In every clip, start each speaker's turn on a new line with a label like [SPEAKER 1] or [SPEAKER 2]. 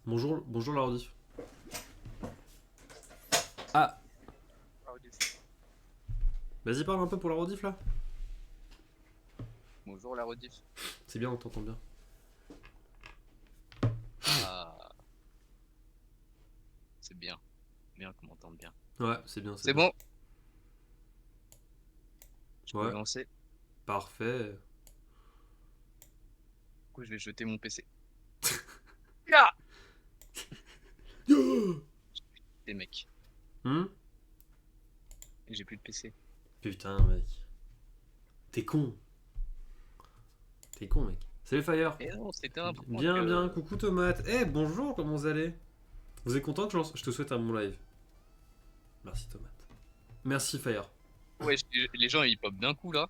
[SPEAKER 1] Bonjour la rediff. Ah, vas-y parle un peu pour la rediff là.
[SPEAKER 2] Bonjour la rediff.
[SPEAKER 1] C'est bien, on t'entend bien.
[SPEAKER 2] Ah, c'est bien. Bien qu'on m'entende bien.
[SPEAKER 1] Ouais, c'est bien, c'est
[SPEAKER 2] C'est
[SPEAKER 1] bien.
[SPEAKER 2] bon, je peux
[SPEAKER 1] Ouais,
[SPEAKER 2] lancer.
[SPEAKER 1] parfait.
[SPEAKER 2] Du coup, je vais jeter mon PC. Ah, des mecs.
[SPEAKER 1] Hmm.
[SPEAKER 2] J'ai plus de PC.
[SPEAKER 1] Putain mec. T'es con. T'es con mec. Salut Fire.
[SPEAKER 2] Et non, c'était un point
[SPEAKER 1] Bien, bien,
[SPEAKER 2] que...
[SPEAKER 1] coucou Tomate. Eh, bonjour, comment vous allez? Vous êtes content que je te souhaite un bon live? Merci Tomate. Merci Fire.
[SPEAKER 2] Ouais, les gens ils pop d'un coup là.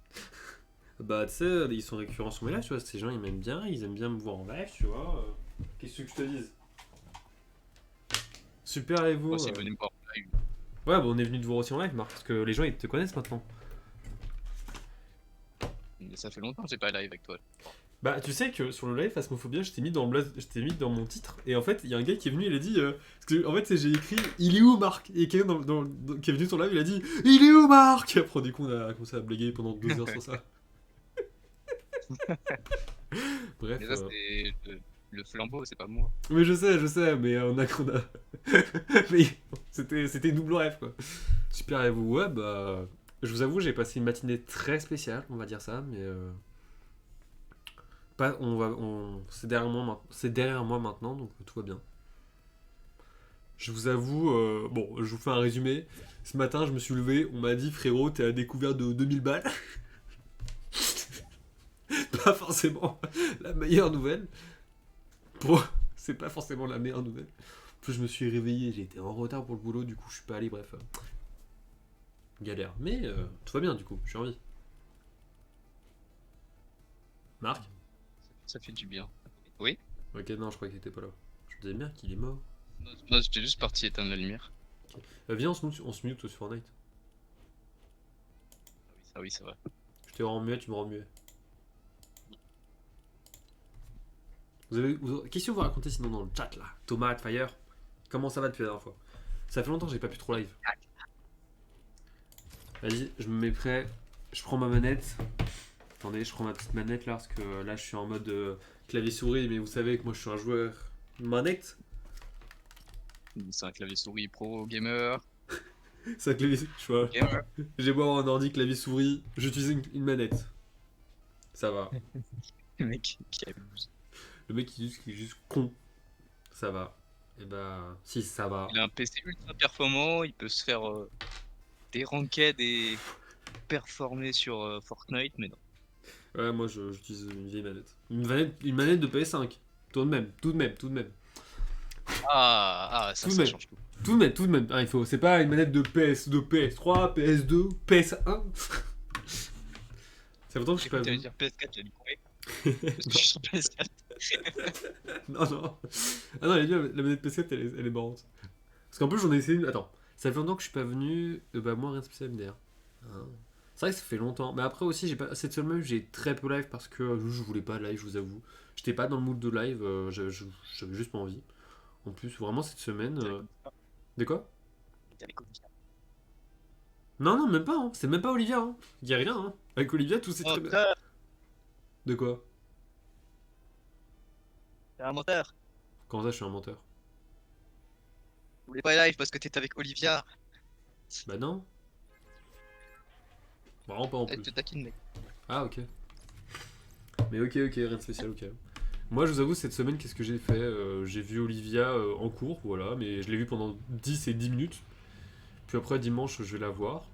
[SPEAKER 1] Bah tu sais, ils sont récurrents sur mes lives, tu vois, ces gens ils m'aiment bien, ils aiment bien me voir en live, tu vois. Qu'est-ce que je te dise? Super et
[SPEAKER 2] Moi,
[SPEAKER 1] vous?
[SPEAKER 2] s'ils venaient me voir en live.
[SPEAKER 1] Ouais, bah on est venu te voir aussi en live, Marc, parce que les gens ils te connaissent maintenant.
[SPEAKER 2] Mais ça fait longtemps que j'ai pas live avec toi.
[SPEAKER 1] Bah, tu sais que sur le live Phasmophobia, je t'ai mis dans je t'ai mis dans mon titre, et en fait, il y a un gars qui est venu, il a dit. Parce que, en fait, j'ai écrit Il est où Marc? Et quelqu'un qui est venu sur le live, il a dit Il est où Marc? Et après, du coup, on a commencé à blaguer pendant 2 heures sur ça.
[SPEAKER 2] Mais
[SPEAKER 1] Bref.
[SPEAKER 2] ça, c'était le flambeau, c'est pas moi.
[SPEAKER 1] Mais je sais, mais on a. Mais c'était double rêve, quoi. Super, et vous? Ouais, bah. Je vous avoue, j'ai passé une matinée très spéciale, on va dire ça, mais. Pas, c'est derrière moi maintenant, donc tout va bien. Je vous avoue, bon, je vous fais un résumé. Ce matin, je me suis levé, on m'a dit frérot, t'es à découvert de 2000 balles. Pas forcément la meilleure nouvelle. Pour... C'est pas forcément la meilleure nouvelle. En plus, je me suis réveillé, j'ai été en retard pour le boulot, du coup, je suis pas allé, bref. Galère. Mais tout va bien, du coup, je suis en vie. Marc?
[SPEAKER 2] Ça fait du bien. Oui?
[SPEAKER 1] Ok, non, je crois qu'il était pas là. Je me disais bien qu'il est mort.
[SPEAKER 2] Non, j'étais juste parti éteindre la lumière.
[SPEAKER 1] Ok. Viens, on se mute sur Fortnite.
[SPEAKER 2] Ah oui, c'est vrai.
[SPEAKER 1] Je t'ai rendu muet, tu me rends muet. Qu'est-ce que vous racontez sinon dans le chat là? Tomate, Fire? Comment ça va depuis la dernière fois? Ça fait longtemps que j'ai pas pu trop live. Vas-y, je me mets prêt. Je prends ma manette. Attendez, je prends ma petite manette là parce que là je suis en mode clavier souris, mais vous savez que moi je suis un joueur manette.
[SPEAKER 2] C'est un clavier souris pro gamer.
[SPEAKER 1] C'est un clavier, je vois.
[SPEAKER 2] Gamer.
[SPEAKER 1] J'ai beau avoir un ordi clavier souris, j'utilise une manette. Ça va.
[SPEAKER 2] Le mec qui abuse.
[SPEAKER 1] Le mec qui est juste con. Ça va. Et bah, si ça va.
[SPEAKER 2] Il a un PC ultra performant, il peut se faire des ranked et performer sur Fortnite, mais non.
[SPEAKER 1] Ouais, moi j'utilise une vieille manette. Une manette de PS5. Tout de même, tout de même, tout de même.
[SPEAKER 2] Ça,
[SPEAKER 1] Tout de
[SPEAKER 2] ça
[SPEAKER 1] même.
[SPEAKER 2] change tout.
[SPEAKER 1] Tout de même, tout de même. Ah, il faut. C'est pas une manette de PS2, PS3, PS2, PS1. Ça fait longtemps que je suis
[SPEAKER 2] J'ai
[SPEAKER 1] pas
[SPEAKER 2] cru que t'allais
[SPEAKER 1] venu.
[SPEAKER 2] dire PS4, j'ai dit ouais. Parce que je suis sur PS4.
[SPEAKER 1] Non, non. Ah non, elle est bien, la manette PS4, elle est marrante. Parce qu'en plus, j'en ai essayé une. Attends, ça fait longtemps que je suis pas venu. Bah, moi, rien de spécial MDR. Hein. C'est vrai que ça fait longtemps. Mais après aussi, j'ai pas... cette semaine, j'ai très peu live parce que je voulais pas live, je vous avoue. J'étais pas dans le mood de live, j'avais juste pas envie. En plus, vraiment, cette semaine. De quoi? Non, non, même pas, hein. C'est même pas Olivia, hein. Y a rien, hein. Avec Olivia, tout c'est
[SPEAKER 2] Oh
[SPEAKER 1] très bien.
[SPEAKER 2] frère,
[SPEAKER 1] De quoi?
[SPEAKER 2] t'es un menteur.
[SPEAKER 1] Comment ça, je suis un menteur?
[SPEAKER 2] Je voulais pas live parce que t'étais avec Olivia.
[SPEAKER 1] Bah non. Vraiment pas en
[SPEAKER 2] Elle te
[SPEAKER 1] plus.
[SPEAKER 2] taquine, mec.
[SPEAKER 1] Ah, ok. Mais ok, ok, rien de spécial, ok. Moi, je vous avoue, cette semaine, qu'est-ce que j'ai fait? J'ai vu Olivia en cours, voilà, mais je l'ai vue pendant 10 et 10 minutes. Puis après, dimanche, je vais la voir.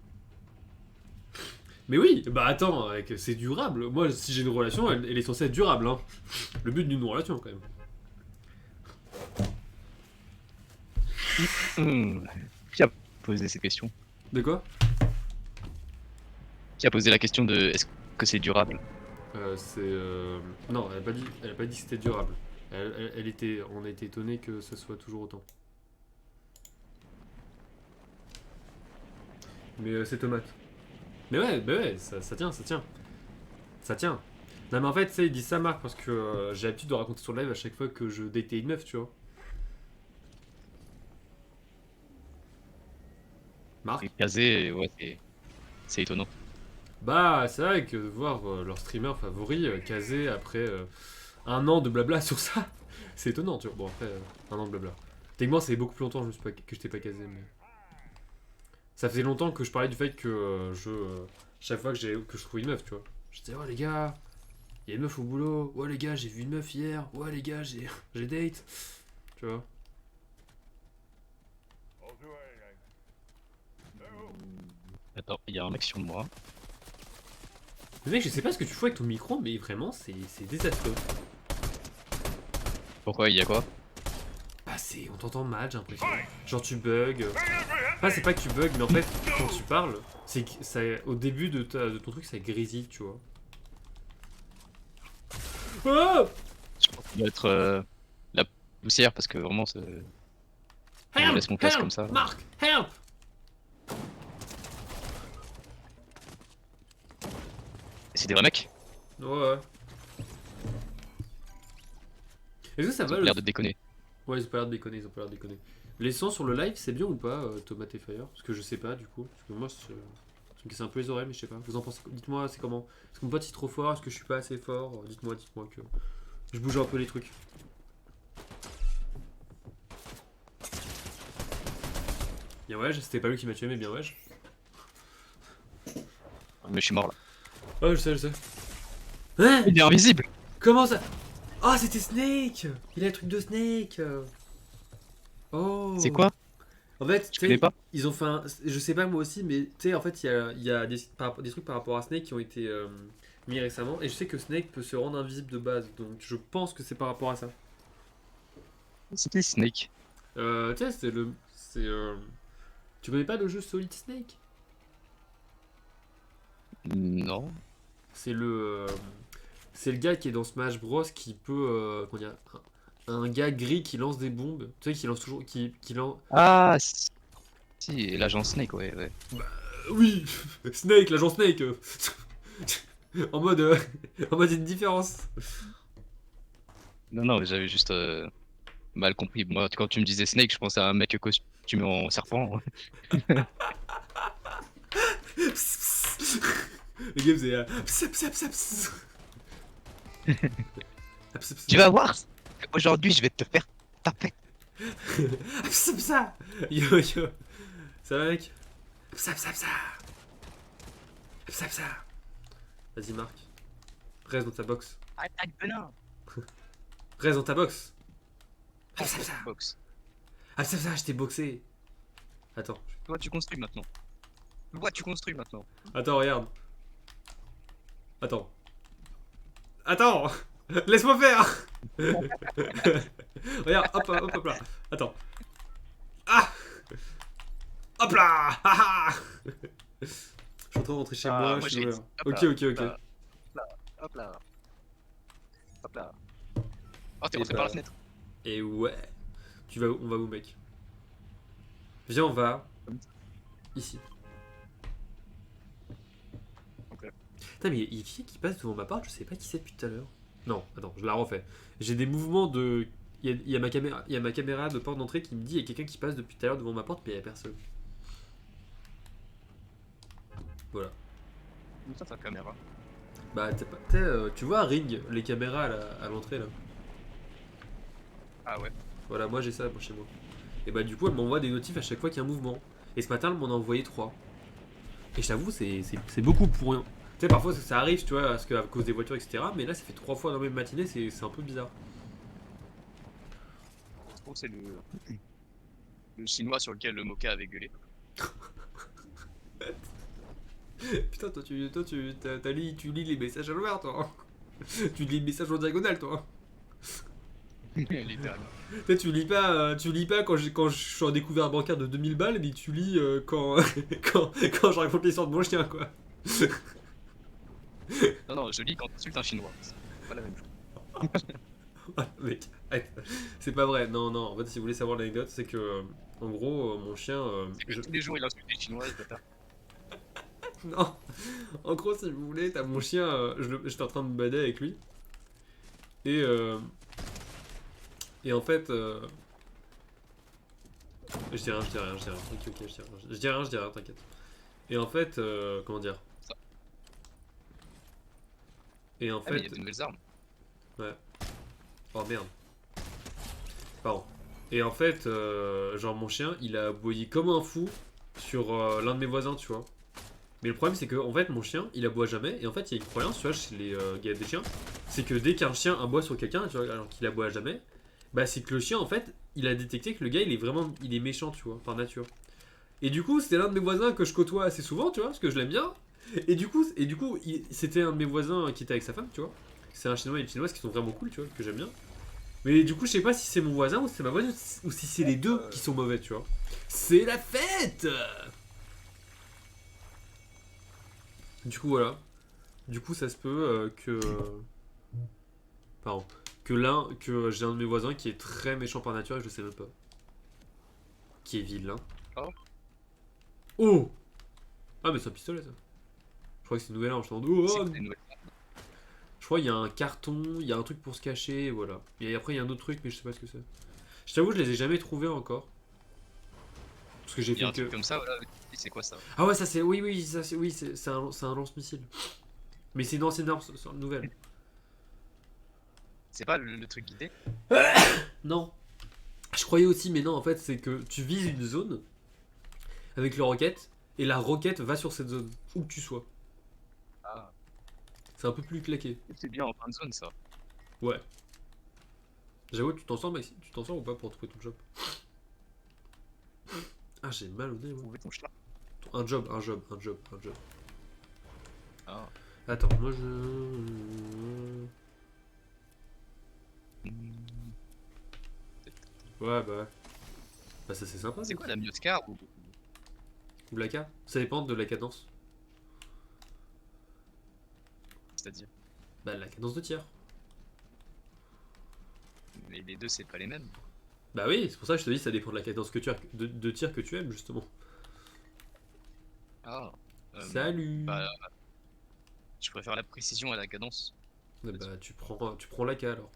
[SPEAKER 1] Mais oui, bah attends, c'est durable. Moi, si j'ai une relation, elle est censée être durable, hein. Le but d'une relation, quand même.
[SPEAKER 2] Qui a posé cette question?
[SPEAKER 1] De quoi?
[SPEAKER 2] Qui a posé la question de est-ce que c'est durable?
[SPEAKER 1] C'est. Non, elle a pas dit que c'était durable. On a été étonné que ce soit toujours autant. Mais c'est tomate. Mais ouais, bah ouais, ça tient, ça tient. Ça tient. Non mais en fait, ça, ils disent ça Marc parce que j'ai l'habitude de raconter sur le live à chaque fois que je datais une meuf, tu vois. Marc?
[SPEAKER 2] Et Kazé, ouais, c'est étonnant.
[SPEAKER 1] Bah, c'est vrai que voir leur streamer favori casé après un an de blabla sur ça, c'est étonnant, tu vois. Bon, après, un an de blabla. Techniquement, c'est beaucoup plus longtemps que je t'ai pas casé, mais. Ça faisait longtemps que je parlais du fait que chaque fois que je trouve une meuf, tu vois. Je disais, oh les gars, il y a une meuf au boulot. Ouais, les gars, j'ai vu une meuf hier. Ouais, les gars, j'ai date. Tu vois.
[SPEAKER 2] Attends, il y a un mec sur moi.
[SPEAKER 1] Mais mec, je sais pas ce que tu fais avec ton micro, mais vraiment, c'est désastreux.
[SPEAKER 2] Pourquoi, il y a quoi?
[SPEAKER 1] Bah, on t'entend mal, j'ai l'impression. Genre, tu bugs. Enfin, c'est pas que tu bugs, mais en fait, quand tu parles, c'est que ça, au début de ton truc, ça grésille, tu vois. Oh
[SPEAKER 2] Je pense qu'il doit être la poussière parce que vraiment, je
[SPEAKER 1] Help!
[SPEAKER 2] laisse mon casque
[SPEAKER 1] Help!
[SPEAKER 2] comme ça.
[SPEAKER 1] Marc! Help!
[SPEAKER 2] C'est des vrais mecs?
[SPEAKER 1] Ouais, ouais. Est-ce que ça
[SPEAKER 2] Ils
[SPEAKER 1] va
[SPEAKER 2] ont
[SPEAKER 1] le...
[SPEAKER 2] l'air de déconner.
[SPEAKER 1] Ouais, ils ont pas l'air de déconner, ils ont pas l'air de déconner. Les sons sur le live, c'est bien ou pas, Tomate et Fire? Parce que je sais pas, du coup. Parce que moi, ça me casse un peu les oreilles, mais je sais pas. Vous en pensez quoi? Dites-moi, c'est comment? Est-ce que mon pote il est trop fort? Est-ce que je suis pas assez fort? Dites-moi que je bouge un peu les trucs. Bien ouais, c'était pas lui qui m'a tué, mais bien ouais.
[SPEAKER 2] Mais je suis mort là.
[SPEAKER 1] Oh, je sais. Hein?
[SPEAKER 2] Il est invisible!
[SPEAKER 1] Comment ça? Oh, c'était Snake! Il a le truc de Snake!
[SPEAKER 2] C'est
[SPEAKER 1] Oh!
[SPEAKER 2] quoi?
[SPEAKER 1] En fait,
[SPEAKER 2] Je
[SPEAKER 1] tu
[SPEAKER 2] connais
[SPEAKER 1] sais,
[SPEAKER 2] pas.
[SPEAKER 1] ils ont fait un... Je sais pas moi aussi, mais tu sais, en fait, il y a des trucs par rapport à Snake qui ont été mis récemment. Et je sais que Snake peut se rendre invisible de base. Donc je pense que c'est par rapport à ça.
[SPEAKER 2] C'est qui Snake?
[SPEAKER 1] Tu sais, c'est le... C'est... Tu connais pas le jeu Solid Snake?
[SPEAKER 2] Non.
[SPEAKER 1] C'est le... c'est le gars qui est dans Smash Bros qui peut... comment dire, un gars gris qui lance des bombes. Tu sais, qui lance toujours... Qui lance...
[SPEAKER 2] Ah, si, l'agent Snake, ouais, ouais.
[SPEAKER 1] Oui! Snake, l'agent Snake en mode... en mode une différence.
[SPEAKER 2] Non, non, j'avais juste mal compris. Moi, quand tu me disais Snake, je pensais à un mec costumé en serpent.
[SPEAKER 1] Le gars faisait... pss.
[SPEAKER 2] Tu vas voir! Aujourd'hui, je vais te faire taper.
[SPEAKER 1] Yo yo. Ça va mec? Vas-y Marc. Reste dans ta box.
[SPEAKER 2] Attaque venin!
[SPEAKER 1] Reste dans ta box.
[SPEAKER 2] Box.
[SPEAKER 1] Je t'ai boxé. Attends.
[SPEAKER 2] Toi, tu construis maintenant. Toi, tu construis maintenant.
[SPEAKER 1] Attends, regarde. Attends. Laisse-moi faire. Regarde, hop là. Attends. Ah. Hop là. Je suis en train de rentrer chez moi,
[SPEAKER 2] moi,
[SPEAKER 1] je suis
[SPEAKER 2] j'ai...
[SPEAKER 1] ouvert.
[SPEAKER 2] Hop
[SPEAKER 1] Ok.
[SPEAKER 2] là, hop là. Hop là. Oh, t'es
[SPEAKER 1] Et
[SPEAKER 2] rentré
[SPEAKER 1] bah,
[SPEAKER 2] par la fenêtre.
[SPEAKER 1] et ouais. On va où mec? Viens, on va ici.
[SPEAKER 2] Ok.
[SPEAKER 1] Putain, mais il y a qui passe devant ma part, je sais pas qui c'est depuis tout à l'heure. Non, attends, je la refais. J'ai des mouvements de. Il y a ma caméra de porte d'entrée qui me dit il y a quelqu'un qui passe depuis tout à l'heure devant ma porte, mais il y a personne. Voilà.
[SPEAKER 2] Où ça, ta caméra?
[SPEAKER 1] Bah, tu vois, Ring, les caméras à l'entrée là.
[SPEAKER 2] Ah ouais.
[SPEAKER 1] Voilà, moi j'ai ça chez moi. Et bah, du coup, elle m'envoie des notifs à chaque fois qu'il y a un mouvement. Et ce matin, elle m'en a envoyé 3. Et je t'avoue, c'est beaucoup pour rien. Tu sais, parfois ça arrive, tu vois, parce que, à cause des voitures, etc. Mais là, ça fait 3 fois dans la même matinée, c'est un peu bizarre.
[SPEAKER 2] Je trouve que c'est le chinois sur lequel le Moka avait gueulé.
[SPEAKER 1] Putain, tu lis les messages à l'envers, toi. Tu lis les messages en diagonale, toi.
[SPEAKER 2] Littéralement.
[SPEAKER 1] Tu sais, tu lis pas quand je suis en découvert bancaire de 2000 balles, mais tu lis quand, quand je raconte l'histoire de mon chien, quoi.
[SPEAKER 2] Non, non, je lis quand tu insultes un chinois. C'est pas la même chose.
[SPEAKER 1] Ah, mec, arrête. C'est pas vrai. Non, non. En fait, si vous voulez savoir l'anecdote, c'est que, en gros, mon chien.
[SPEAKER 2] C'est que tous les jours, il insulte les chinois, ce bâtard.
[SPEAKER 1] Non. En gros, si vous voulez, t'as mon chien. J'étais en train de me balader avec lui. Et en fait. Je dis rien, je dis rien, je dis rien. Ok, je dis rien. Je dis rien, t'inquiète. Et en fait, comment dire?
[SPEAKER 2] Ça.
[SPEAKER 1] Et en
[SPEAKER 2] Ah, mais il y
[SPEAKER 1] fait,
[SPEAKER 2] a de nouvelles armes.
[SPEAKER 1] ouais. Oh merde. Pardon. Et en fait, genre mon chien, il a aboyé comme un fou sur l'un de mes voisins, tu vois. Mais le problème, c'est que en fait, mon chien, il aboie jamais. Et en fait, il y a une croyance, tu vois, chez les gars des chiens, c'est que dès qu'un chien aboie sur quelqu'un, tu vois, alors qu'il aboie jamais, bah c'est que le chien, en fait, il a détecté que le gars, il est méchant, tu vois, par nature. Et du coup, c'était l'un de mes voisins que je côtoie assez souvent, tu vois, parce que je l'aime bien. C'était un de mes voisins qui était avec sa femme, tu vois. C'est un chinois et une chinoise qui sont vraiment cool, tu vois, que j'aime bien. Mais du coup, je sais pas si c'est mon voisin ou si c'est ma voisine ou si c'est les deux qui sont mauvais, tu vois. C'est la fête. Du coup, voilà. Du coup, ça se peut pardon. Que j'ai un de mes voisins qui est très méchant par nature et je sais même pas. Qui est vilain.
[SPEAKER 2] Oh.
[SPEAKER 1] Oh. Ah, mais c'est un pistolet, ça. Je crois que c'est une nouvelle arme. Je suis en mode,
[SPEAKER 2] C'est
[SPEAKER 1] oh,
[SPEAKER 2] que des nouvelles.
[SPEAKER 1] je crois qu'il y a un carton, il y a un truc pour se cacher, et voilà. Et après, il y a un autre truc, mais je sais pas ce que c'est. Je t'avoue, je les ai jamais trouvés encore. Parce que j'ai
[SPEAKER 2] Il y
[SPEAKER 1] fait
[SPEAKER 2] a un
[SPEAKER 1] que.
[SPEAKER 2] truc comme ça, voilà. C'est quoi ça?
[SPEAKER 1] Ah ouais, ça c'est. Oui, oui, ça c'est. Oui, c'est un lance-missile. Mais c'est une ancienne arme nouvelle.
[SPEAKER 2] C'est pas le truc guidé?
[SPEAKER 1] Non. Je croyais aussi, mais non, en fait, c'est que tu vises une zone avec le roquette, et la roquette va sur cette zone, où que tu sois.
[SPEAKER 2] Ah,
[SPEAKER 1] C'est un peu plus claqué.
[SPEAKER 2] c'est bien en fin de zone ça.
[SPEAKER 1] Ouais. J'avoue, tu t'en sors, Maxime? Tu t'en sors ou pas pour trouver ton job? Ah, j'ai mal au nez, moi.
[SPEAKER 2] Trouver ton chat.
[SPEAKER 1] Un job, un job, un job, un job.
[SPEAKER 2] Ah.
[SPEAKER 1] Attends, moi je. Ouais, bah ouais. Bah, ça c'est sympa,
[SPEAKER 2] C'est
[SPEAKER 1] mec.
[SPEAKER 2] quoi la Mioscar ou
[SPEAKER 1] Ou la K. Ça dépend de la cadence.
[SPEAKER 2] c'est-à-dire?
[SPEAKER 1] Bah, la cadence de tir.
[SPEAKER 2] Mais les deux c'est pas les mêmes.
[SPEAKER 1] Bah oui, c'est pour ça que je te dis, ça dépend de la cadence de tir que tu aimes, justement.
[SPEAKER 2] Ah.
[SPEAKER 1] Salut.
[SPEAKER 2] Bah, je préfère la précision à la cadence.
[SPEAKER 1] Bah, tu prends la K alors.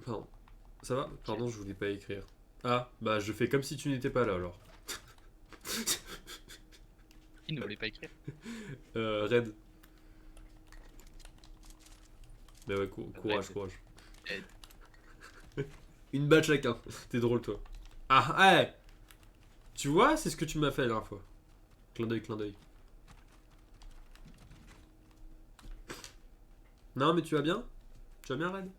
[SPEAKER 1] Pardon. Ça va?
[SPEAKER 2] Ok.
[SPEAKER 1] Pardon, je voulais pas écrire. Ah, bah je fais comme si tu n'étais pas là alors.
[SPEAKER 2] Il ne voulait pas écrire.
[SPEAKER 1] Red. Bah ouais, courage,
[SPEAKER 2] Red.
[SPEAKER 1] courage.
[SPEAKER 2] Red.
[SPEAKER 1] Une balle chacun. T'es drôle, toi. Ah, ouais. Tu vois, c'est ce que tu m'as fait la dernière fois. Clin d'œil, clin d'œil. Non, mais tu vas bien? Tu vas bien, Red?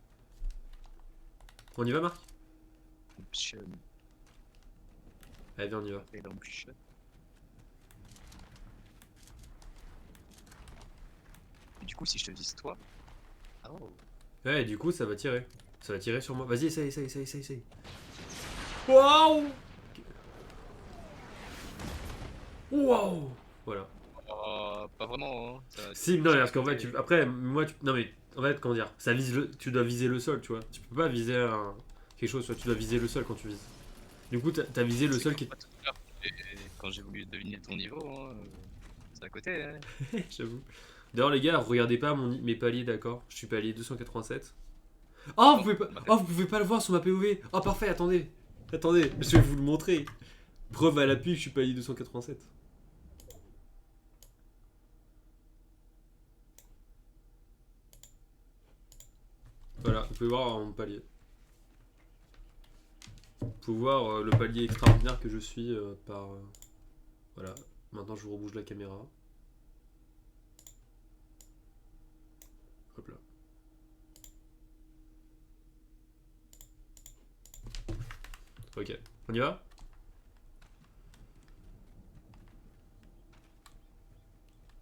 [SPEAKER 1] On y va, Marc?
[SPEAKER 2] Option.
[SPEAKER 1] Allez, viens, on y va.
[SPEAKER 2] Redemption. Et du coup, si je te vise toi. Oh.
[SPEAKER 1] Ouais, et du coup, ça va tirer. Ça va tirer sur moi. Vas-y, essaye, essaye, essaye, essaye, essaye. Waouh! Waouh! Voilà.
[SPEAKER 2] Pas vraiment, hein.
[SPEAKER 1] Si, non, parce qu'en fait, après, moi, non, mais en fait, comment dire, tu dois viser le sol, tu vois. Tu peux pas viser quelque chose, tu vois, tu dois viser le sol quand tu vises. Du coup, t'as visé le
[SPEAKER 2] C'est
[SPEAKER 1] sol
[SPEAKER 2] comme
[SPEAKER 1] qui
[SPEAKER 2] moi tout à l'heure, quand j'ai voulu deviner ton niveau, hein, c'est à côté. Hein.
[SPEAKER 1] est. J'avoue. D'ailleurs, les gars, regardez pas mes paliers, d'accord? Je suis palier 287. Oh,
[SPEAKER 2] Oh, bah,
[SPEAKER 1] vous pouvez pas le voir sur ma POV. Oh, parfait, attendez. Attendez, je vais vous le montrer. Preuve à l'appui que je suis palier 287. Voilà, vous pouvez voir mon palier. Vous pouvez voir le palier extraordinaire que je suis par. Voilà, maintenant je vous rebouge la caméra. Hop là. Ok, on y va?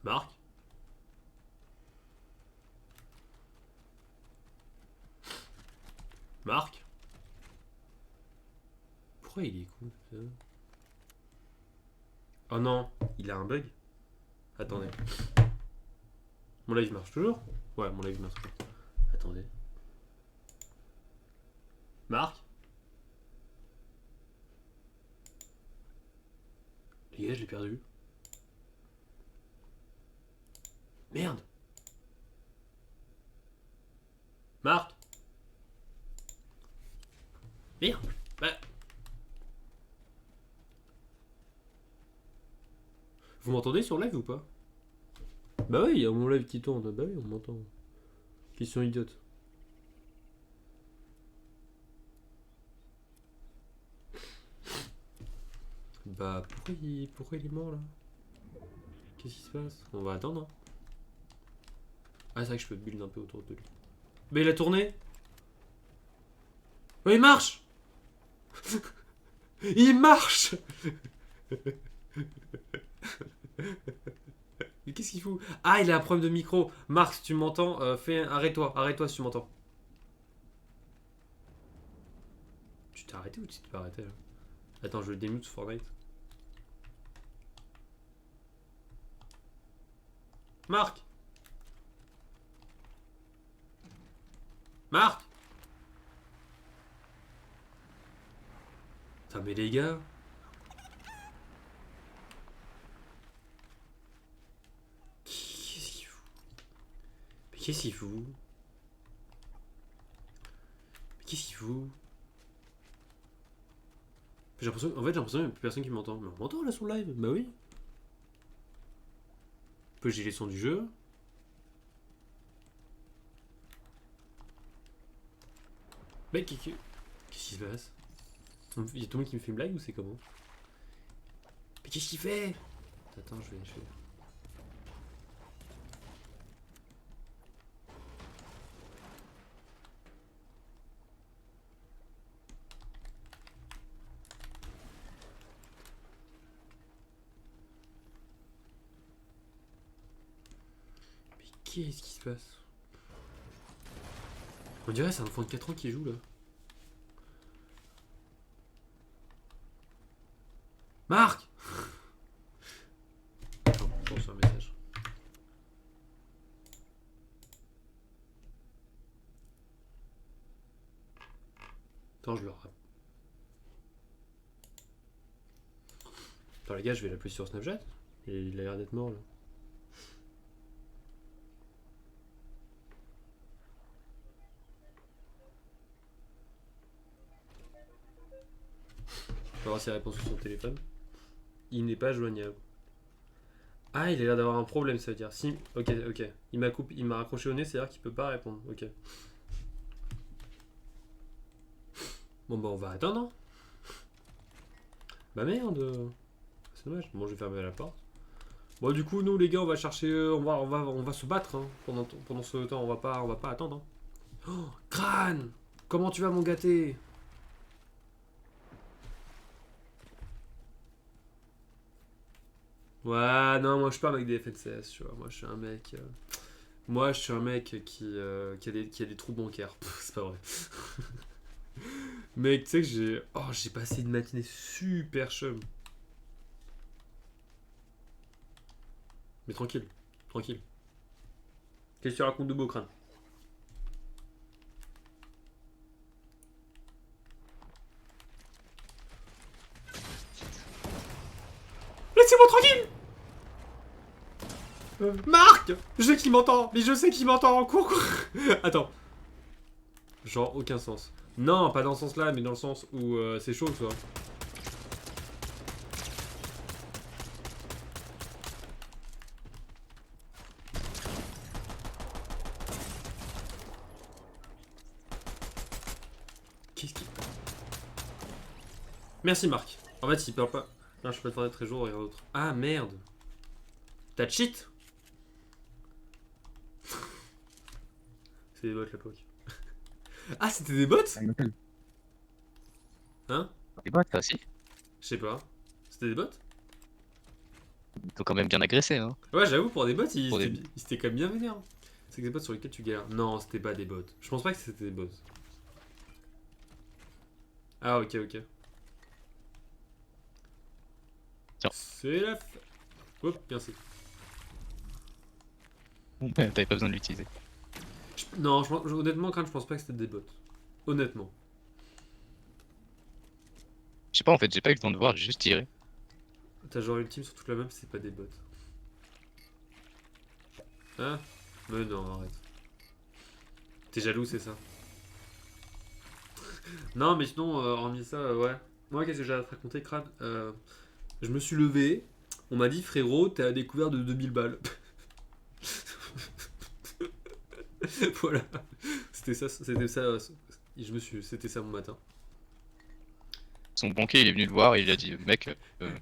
[SPEAKER 1] Marc? Marc? Pourquoi il est cool ça? Oh non, il a un bug? Attendez. Mon live marche toujours? Ouais, mon live marche. Attendez. Marc? Les gars, je l'ai perdu. Merde! Marc? Merde! Bah, Vous m'entendez sur live ou pas? Bah oui, il y a mon live qui tourne. Bah oui, on m'entend. Question idiote. Bah pourquoi il est mort là? Qu'est-ce qui se passe? On va attendre. Hein. Ah c'est vrai que je peux build un peu autour de lui. Mais il a tourné. Oh il marche. Il marche. Mais qu'est-ce qu'il fout? Ah il a un problème de micro. Marc si tu m'entends, arrête-toi si tu m'entends. Tu t'es arrêté ou tu t'es pas arrêté là? Attends je le démute Fortnite. Marc. Marc. Putain mais les gars. Qu'est-ce qu'il fout? Mais qu'est-ce qu'il fout? Mais qu'est-ce qu'il fout? J'ai l'impression qu'il n'y a plus personne qui m'entend. Mais on m'entend là sur le live? Bah oui. Peut j'ai les sons du jeu. Mec, qu'est-ce qui se passe? Il y a tout le monde qui me fait une blague ou c'est comment? Mais qu'est-ce qu'il fait? Attends, je vais. Mais qu'est-ce qui se passe? On dirait c'est un enfant de 4 ans qui joue là. Marc! Attends, je reçois un message. Attends, je le rappelle. Attends les gars, je vais l'appeler sur Snapchat. Et il a l'air d'être mort là. On va voir si elle répond sur son téléphone. Il n'est pas joignable. Ah, il a l'air d'avoir un problème, ça veut dire. Si, ok. Il m'a raccroché au nez, c'est-à-dire qu'il peut pas répondre. Ok. Bon, bah, on va attendre. Hein. Bah merde. C'est dommage. Bon, je vais fermer la porte. Bon, du coup, nous, les gars, on va chercher. On va se battre hein, pendant ce temps. On va pas attendre. Hein. Oh, crâne! Comment tu vas, mon gâté? Ouais, non, moi je suis pas un mec des FNCS, tu vois. Moi je suis un mec. Moi je suis un mec qui a des trous bancaires. Pff, c'est pas vrai. Mec, tu sais que j'ai. Oh, j'ai passé une matinée super chum. Mais tranquille, tranquille. Qu'est-ce que tu racontes de beau crâne? Laissez-moi tranquille! Marc! Je sais qu'il m'entend, mais je sais qu'il m'entend. Cours. Attends. Genre, aucun sens. Non, pas dans ce sens-là, mais dans le sens où c'est chaud, tu vois. Qu'est-ce qui. Merci, Marc. En fait, il parle pas. Non, je peux pas faire très jour et autre. Ah, merde. T'as cheat? C'est des bots, la poque. Ah, c'était des bots? Hein?
[SPEAKER 2] Des bots, ça aussi.
[SPEAKER 1] Je sais pas. C'était des bots?
[SPEAKER 2] Il faut quand même bien agresser, hein.
[SPEAKER 1] Ouais, j'avoue, pour des bots,
[SPEAKER 2] Pour des-
[SPEAKER 1] ils étaient quand même bien vénères. C'est que des bots sur lesquels tu galères. Non, c'était pas des bots. Je pense pas que c'était des bots. Ah, ok.
[SPEAKER 2] Tiens.
[SPEAKER 1] C'est la f... Hop, merci.
[SPEAKER 2] T'avais pas besoin de l'utiliser.
[SPEAKER 1] Non, honnêtement, quand je pense pas que c'était des bots. Honnêtement.
[SPEAKER 2] Je sais pas, en fait, j'ai pas eu le temps de voir, j'ai juste tiré.
[SPEAKER 1] T'as genre une team sur toute la map, c'est pas des bots. Hein? Mais non, arrête. T'es jaloux, c'est ça? Non, mais sinon, hormis ça, ouais. Moi, qu'est-ce que j'ai à te raconter, crâne? Je me suis levé. On m'a dit, frérot, t'es à découvert de 2000 balles. Voilà. C'était ça. C'était ça mon matin.
[SPEAKER 2] Son banquier, il est venu le voir et il a dit, mec,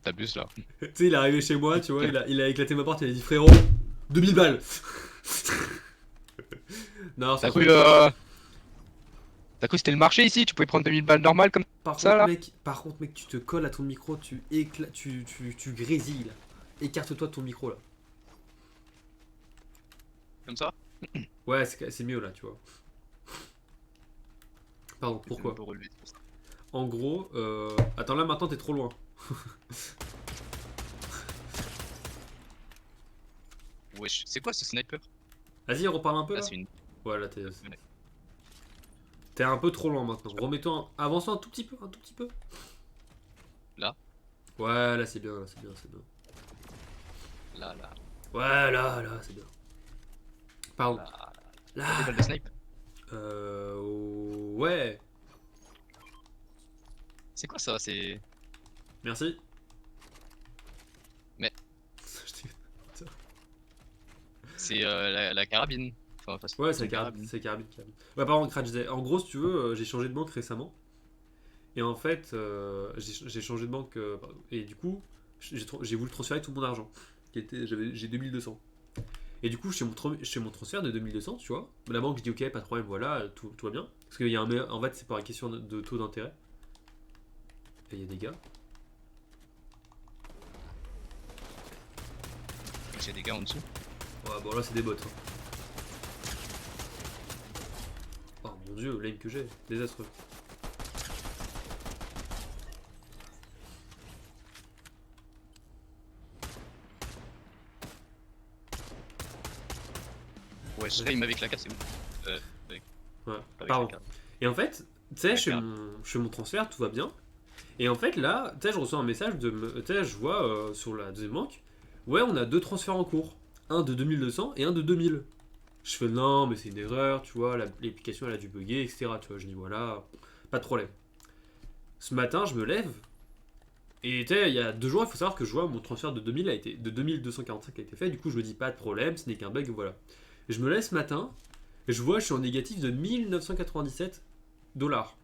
[SPEAKER 2] t'abuses là.
[SPEAKER 1] Tu sais, il est arrivé chez moi, tu vois, il a éclaté ma porte, il a dit, frérot, 2000 balles. Non,
[SPEAKER 2] T'as
[SPEAKER 1] c'est
[SPEAKER 2] cru, t'as cru que c'était le marché ici? Tu pouvais prendre 2000 balles normales comme
[SPEAKER 1] Par
[SPEAKER 2] ça
[SPEAKER 1] contre,
[SPEAKER 2] là?
[SPEAKER 1] mec, tu te colles à ton micro, tu grésilles là. Écarte-toi de ton micro là.
[SPEAKER 2] Comme ça?
[SPEAKER 1] Ouais, c'est mieux là, tu vois. Pardon, pourquoi?
[SPEAKER 2] Pour relever, c'est pour ça.
[SPEAKER 1] En gros, attends, là maintenant t'es trop loin.
[SPEAKER 2] Wesh, c'est quoi ce sniper?
[SPEAKER 1] Vas-y, reparle un peu
[SPEAKER 2] Ah,
[SPEAKER 1] là.
[SPEAKER 2] c'est une.
[SPEAKER 1] Voilà, t'es un peu trop loin maintenant. Remets-toi, avance-toi un tout petit peu,
[SPEAKER 2] Là?
[SPEAKER 1] Ouais, là c'est bien, c'est bien.
[SPEAKER 2] Là.
[SPEAKER 1] Ouais, là, c'est bien. Pardon.
[SPEAKER 2] Là.
[SPEAKER 1] Là.
[SPEAKER 2] Des balles de snipe?
[SPEAKER 1] Ouais.
[SPEAKER 2] C'est quoi ça? C'est.
[SPEAKER 1] Merci.
[SPEAKER 2] Mais. C'est la carabine. Enfin,
[SPEAKER 1] Ouais, c'est carabine. Ouais, par contre, Cratch, en gros, si tu veux, j'ai changé de banque récemment. Et en fait, j'ai changé de banque. Et du coup, j'ai voulu transférer tout mon argent. J'ai 2200. Et du coup, chez mon transfert de 2200, tu vois, la banque dit ok, pas de problème, voilà, tout va bien. Parce qu'il y a en fait, c'est par une question de taux d'intérêt. Et il y a des gars.
[SPEAKER 2] J'ai des gars en dessous.
[SPEAKER 1] Ouais, bon là, c'est des bots. Hein. Oh mon dieu, l'aim que j'ai, désastreux.
[SPEAKER 2] Ouais, je rime avec la carte, c'est où?
[SPEAKER 1] Ouais,
[SPEAKER 2] avec
[SPEAKER 1] pardon.
[SPEAKER 2] la carte.
[SPEAKER 1] Et en fait, tu sais, chez mon transfert, tout va bien. Et en fait, là, tu sais, je reçois un message tu sais, je vois sur la deuxième banque, ouais, on a deux transferts en cours. Un de 2200 et un de 2000. Je fais non, mais c'est une erreur, tu vois, l'application elle a dû bugger, etc. Tu vois, je dis voilà, pas de problème. Ce matin, je me lève, et tu sais, il y a 2 jours, il faut savoir que je vois mon transfert de 2000 de 2245 a été fait, du coup, je me dis pas de problème, ce n'est qu'un bug, voilà. Et je me lève ce matin, et je vois, je suis en négatif de 1997 dollars.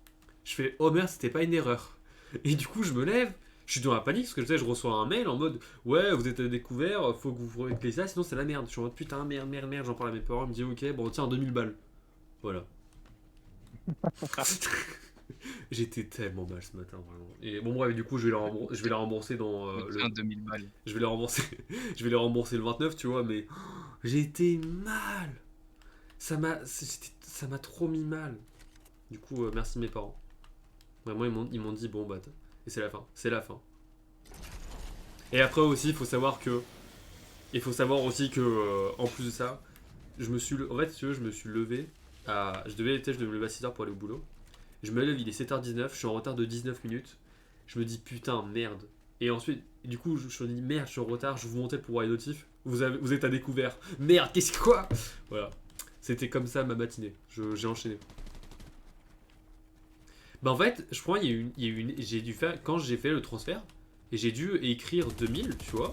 [SPEAKER 1] Je fais oh merde, c'était pas une erreur. Et du coup, je me lève, je suis dans la panique parce que tu sais, je reçois un mail en mode ouais, vous êtes à découvert, faut que vous réglez ça, sinon c'est la merde. Je suis en mode putain, merde, j'en parle à mes parents, ils me disent ok, bon, tiens, 2000 balles. Voilà. J'étais tellement mal ce matin, vraiment. Et bon, bref, du coup, je vais la rembourser dans
[SPEAKER 2] Tiens, 2000 balles.
[SPEAKER 1] Je vais la rembourser. Je vais la rembourser le 29, tu vois, mais j'ai été mal. Ça m'a trop mis mal. Du coup, merci mes parents. Vraiment, ils m'ont dit bon, bah, et c'est la fin. C'est la fin. Et après aussi, il faut savoir aussi que, en plus de ça, en fait, si tu veux, je me suis levé je devais me lever à 6h pour aller au boulot. Je me lève, il est 7h19, je suis en retard de 19 minutes. Je me dis putain, merde. Et ensuite, du coup, je me dis merde, je suis en retard, je vous montais pour voir les notifs. Vous êtes à découvert. Merde, qu'est-ce que quoi? Voilà. C'était comme ça ma matinée. J'ai enchaîné. Bah en fait, je crois j'ai dû faire quand j'ai fait le transfert et j'ai dû écrire 2000, tu vois.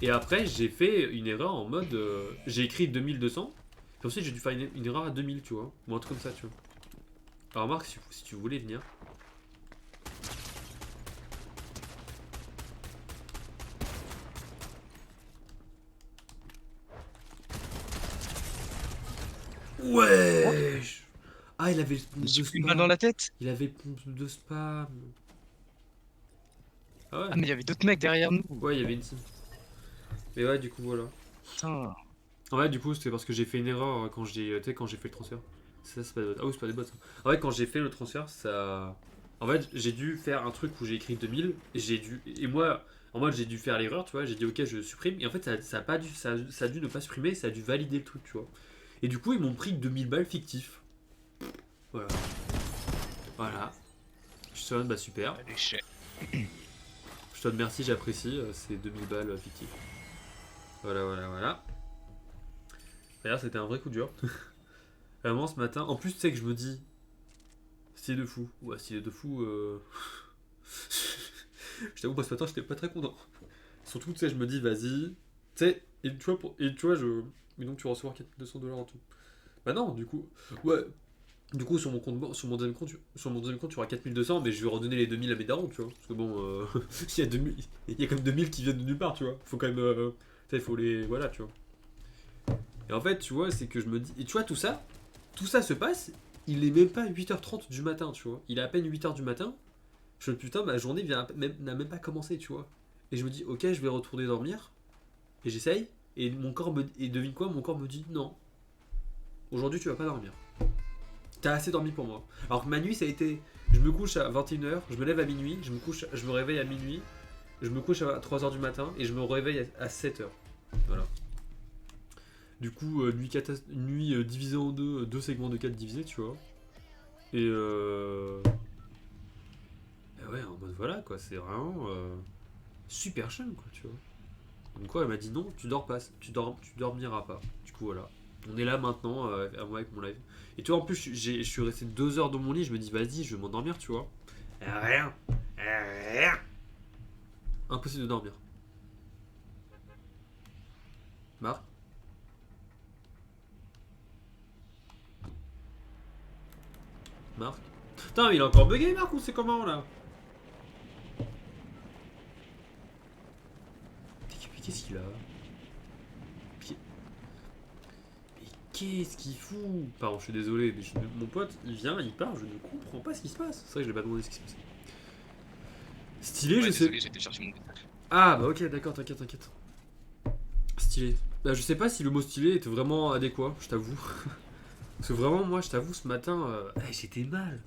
[SPEAKER 1] Et après, j'ai fait une erreur en mode j'ai écrit 2200. Puis ensuite, j'ai dû faire une erreur à 2000, tu vois. Ou un truc comme ça, tu vois. Alors Marc, si tu voulais venir. Ouais. Ah, il avait le pompe de
[SPEAKER 2] J'ai pris une balle
[SPEAKER 1] spam.
[SPEAKER 2] dans la tête.
[SPEAKER 1] Il avait le pompe de spam. Ah ouais.
[SPEAKER 2] Ah, mais il y avait d'autres mecs derrière nous.
[SPEAKER 1] Ouais, il y avait une team. Mais ouais, du coup, voilà.
[SPEAKER 2] Putain.
[SPEAKER 1] En fait, du coup, c'était parce que j'ai fait une erreur quand quand j'ai fait le transfert. Ça, c'est pas des bots. Ah oui, c'est pas des bots. Ça. En fait, quand j'ai fait le transfert, ça. En fait, j'ai dû faire un truc où j'ai écrit 2000. Et moi, en mode, j'ai dû faire l'erreur, tu vois. J'ai dit, ok, je supprime. Et en fait, ça a pas dû, ça a dû ne pas supprimer. Ça a dû valider le truc, tu vois. Et du coup, ils m'ont pris 2000 balles fictifs. Voilà. Voilà. Je te donne, bah super.
[SPEAKER 2] L'échec.
[SPEAKER 1] Je te donne merci, j'apprécie. C'est 2000 balles fictifs. Voilà. D'ailleurs, c'était un vrai coup dur. Vraiment, ce matin. En plus, tu sais que je me dis. Stylé de fou. Ouais, stylé de fou. Je t'avoue, moi, ce matin, j'étais pas très content. Surtout, tu sais, je me dis, vas-y. Tu sais, et tu vois, mais donc tu vas recevoir 4200 $ en tout. Bah non, du coup. Ouais, du coup, sur mon deuxième compte, sur mon deuxième compte, tu auras 4200, mais je vais redonner les 2000 à mes darons, tu vois. Parce que bon, il y a 2000, il y a quand même 2000 qui viennent de nulle part, tu vois. Faut quand même. Tu sais, il faut les. Voilà, tu vois. Et en fait, tu vois, c'est que je me dis. Et tu vois, tout ça se passe, il est même pas 8h30 du matin, tu vois. Il est à peine 8h du matin. Je me dis, putain, ma journée n'a même pas commencé, tu vois. Et je me dis, ok, je vais retourner dormir. Et j'essaye. Et mon corps me. Et devine quoi, mon corps me dit, non, aujourd'hui tu vas pas dormir. T'as assez dormi pour moi. Alors que ma nuit, ça a été. Je me couche à 21h, je me lève à minuit, je me réveille à minuit, je me couche à 3h du matin et je me réveille à 7h. Voilà. Du coup, nuit divisée en deux segments de 4 divisés, tu vois. Et et ouais, en mode voilà, quoi, c'est vraiment super chiant, quoi, tu vois. Donc, quoi, elle m'a dit non, tu dors pas, tu dormiras pas. Du coup, voilà. On est là maintenant, à moi avec mon live. Et tu vois, en plus, je suis resté 2 heures dans mon lit, je me dis, vas-y, je vais m'endormir, tu vois. Rien. Rien. Impossible de dormir. Marc. Marc. Putain, mais il a encore bugué, Marc, ou c'est comment, là? Mais qu'est-ce qu'il a? Mais qu'est-ce qu'il fout? Pardon, je suis désolé, mais mon pote, il vient, il part, je ne comprends pas ce qui se passe. C'est vrai que je l'ai pas demandé ce qui se passe. Stylé, je
[SPEAKER 2] Ouais,
[SPEAKER 1] sais.
[SPEAKER 2] désolé, j'ai été chercher mon message.
[SPEAKER 1] Ah, bah ok, d'accord, t'inquiète, t'inquiète. Stylé. Bah, je sais pas si le mot stylé était vraiment adéquat, je t'avoue. Parce que vraiment, moi, je t'avoue, ce matin, j'étais mal.